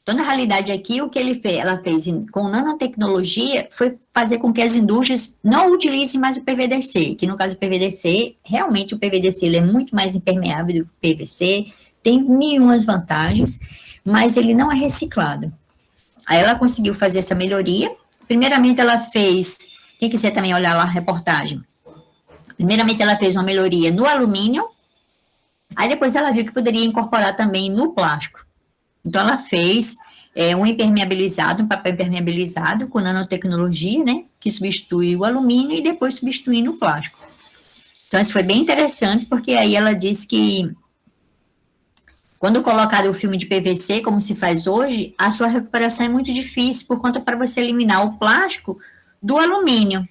Então, na realidade, aqui, o que ela fez com nanotecnologia foi fazer com que as indústrias não utilizem mais o PVDC, que no caso do PVDC, realmente o PVDC ele é muito mais impermeável do que o PVC, tem mil umas vantagens, mas ele não é reciclado. Aí ela conseguiu fazer essa melhoria. Primeiramente, ela fez, quem quiser também olhar lá a reportagem, primeiramente ela fez uma melhoria no alumínio, aí depois ela viu que poderia incorporar também no plástico. Então, ela fez um impermeabilizado, um papel impermeabilizado com nanotecnologia, né, que substitui o alumínio e depois substitui o plástico. Então, isso foi bem interessante, porque aí ela disse que quando colocado o filme de PVC, como se faz hoje, a sua recuperação é muito difícil, por conta para você eliminar o plástico do alumínio.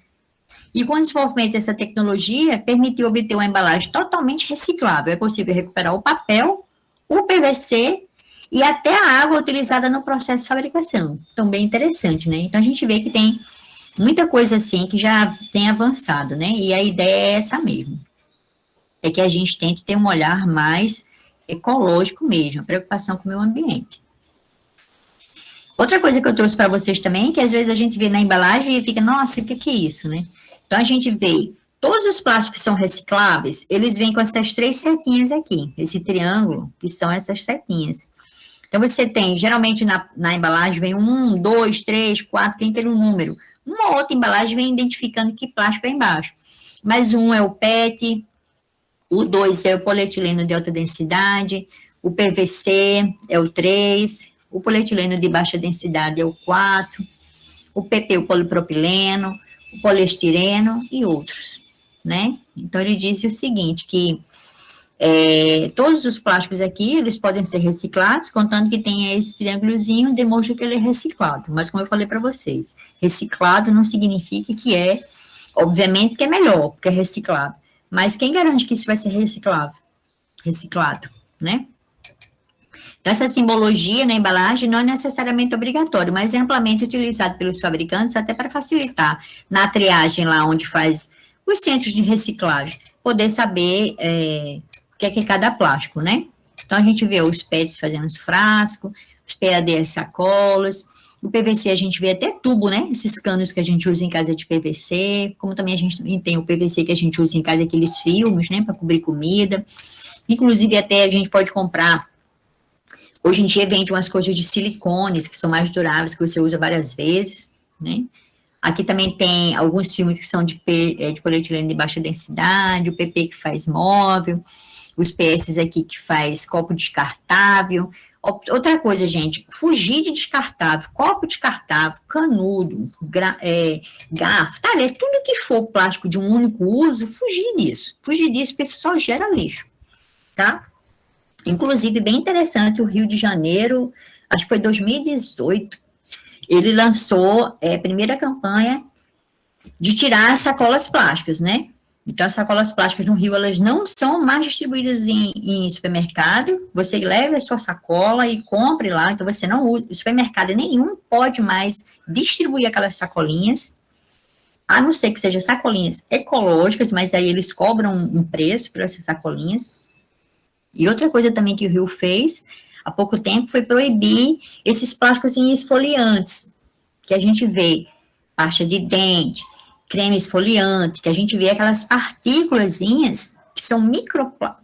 E com o desenvolvimento dessa tecnologia, permitiu obter uma embalagem totalmente reciclável. É possível recuperar o papel, o PVC e até a água utilizada no processo de fabricação. Então, bem interessante, né? Então, a gente vê que tem muita coisa assim que já tem avançado, né? E a ideia é essa mesmo. É que a gente tente ter um olhar mais ecológico mesmo, preocupação com o meio ambiente. Outra coisa que eu trouxe para vocês também, que às vezes a gente vê na embalagem e fica, nossa, o que é isso, né? Então, a gente vê todos os plásticos que são recicláveis, eles vêm com essas 3 setinhas aqui, esse triângulo, que são essas setinhas. Então, você tem, geralmente na embalagem vem 1, 2, 3, 4, tem pelo número. Uma outra embalagem vem identificando que plástico é embaixo. Mas 1 é o PET, o 2 é o polietileno de alta densidade, o PVC é o 3, o polietileno de baixa densidade é o 4, o PP, o polipropileno, o poliestireno e outros, né? Então, ele disse o seguinte, que todos os plásticos aqui, eles podem ser reciclados, contando que tenha esse triângulozinho, demonstra que ele é reciclado. Mas, como eu falei para vocês, reciclado não significa que obviamente que é melhor, porque é reciclado. Mas quem garante que isso vai ser reciclado, né? Então, essa simbologia na embalagem não é necessariamente obrigatório, mas é amplamente utilizado pelos fabricantes até para facilitar na triagem lá onde faz os centros de reciclagem, poder saber o que é cada plástico, né? Então, a gente vê os PETs fazendo os frascos, os PAD as sacolas, o PVC a gente vê até tubo, né? Esses canos que a gente usa em casa de PVC, como também a gente tem o PVC que a gente usa em casa, aqueles filmes, né? Para cobrir comida. Inclusive, até a gente pode comprar, hoje em dia vende umas coisas de silicones, que são mais duráveis, que você usa várias vezes, né? Aqui também tem alguns filmes que são de polietileno de baixa densidade, o PP que faz móvel, os PS aqui que faz copo descartável. Outra coisa, gente, fugir de descartável, copo descartável, canudo, garfo, talher, tudo que for plástico de um único uso, fugir disso, porque isso só gera lixo, tá? Inclusive, bem interessante, o Rio de Janeiro, acho que foi 2018, ele lançou a primeira campanha de tirar as sacolas plásticas, né? Então, as sacolas plásticas no Rio, elas não são mais distribuídas em supermercado, você leva a sua sacola e compre lá, então você não usa, supermercado nenhum pode mais distribuir aquelas sacolinhas, a não ser que sejam sacolinhas ecológicas, mas aí eles cobram um preço por essas sacolinhas. E outra coisa também que o Rio fez, há pouco tempo, foi proibir esses plásticos esfoliantes, que a gente vê, pasta de dente, creme esfoliante, que a gente vê aquelas partículazinhas, que são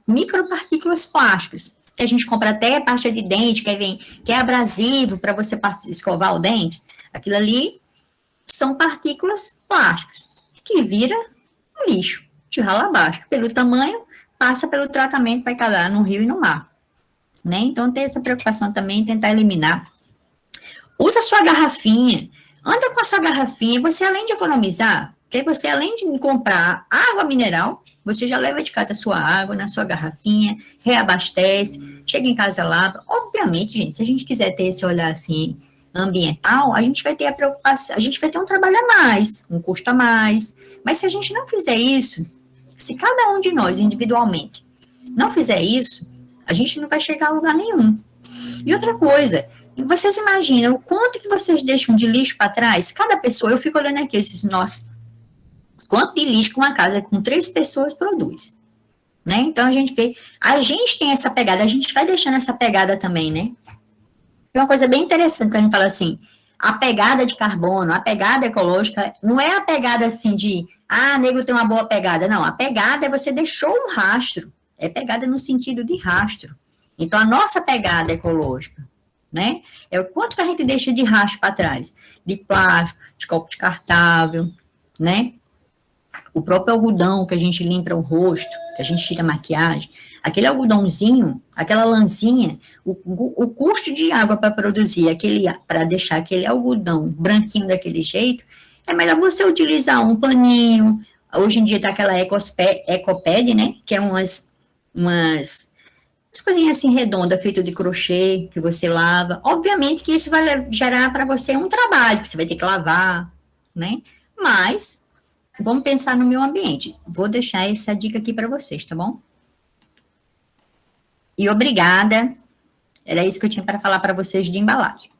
micropartículas plásticas, que a gente compra até pasta de dente, que é abrasivo para você escovar o dente. Aquilo ali são partículas plásticas, que vira um lixo, de ralo abaixo. Pelo tamanho, passa pelo tratamento para cair no rio e no mar. Né? Então, ter essa preocupação também, tentar eliminar. Usa a sua garrafinha, anda com a sua garrafinha, você além de economizar, porque você além de comprar água mineral, você já leva de casa a sua água na sua garrafinha, reabastece, chega em casa, lava. Obviamente, gente, se a gente quiser ter esse olhar assim, ambiental, a gente vai ter a preocupação, a gente vai ter um trabalho a mais, um custo a mais, mas se a gente não fizer isso, se cada um de nós, individualmente, não fizer isso, a gente não vai chegar a lugar nenhum. E outra coisa, vocês imaginam o quanto que vocês deixam de lixo para trás? Cada pessoa, eu fico olhando aqui, nossa, quanto de lixo que uma casa com 3 pessoas produz, né? Então, a gente tem essa pegada, a gente vai deixando essa pegada também, né? Tem uma coisa bem interessante quando a gente fala assim, a pegada de carbono, a pegada ecológica, não é a pegada assim de, nego tem uma boa pegada. Não, a pegada é você deixou um rastro. É pegada no sentido de rastro. Então, a nossa pegada ecológica, né? É o quanto que a gente deixa de rastro para trás. De plástico, de copo descartável, né? O próprio algodão que a gente limpa o rosto, que a gente tira a maquiagem, aquele algodãozinho, aquela lãzinha, o custo de água para produzir para deixar aquele algodão branquinho daquele jeito, é melhor você utilizar um paninho. Hoje em dia tá aquela Ecopad, né? Que é umas coisinhas assim redondas, feito de crochê, que você lava. Obviamente que isso vai gerar para você um trabalho, que você vai ter que lavar, né? Mas vamos pensar no meio ambiente. Vou deixar essa dica aqui para vocês, tá bom? E obrigada. Era isso que eu tinha para falar para vocês de embalagem.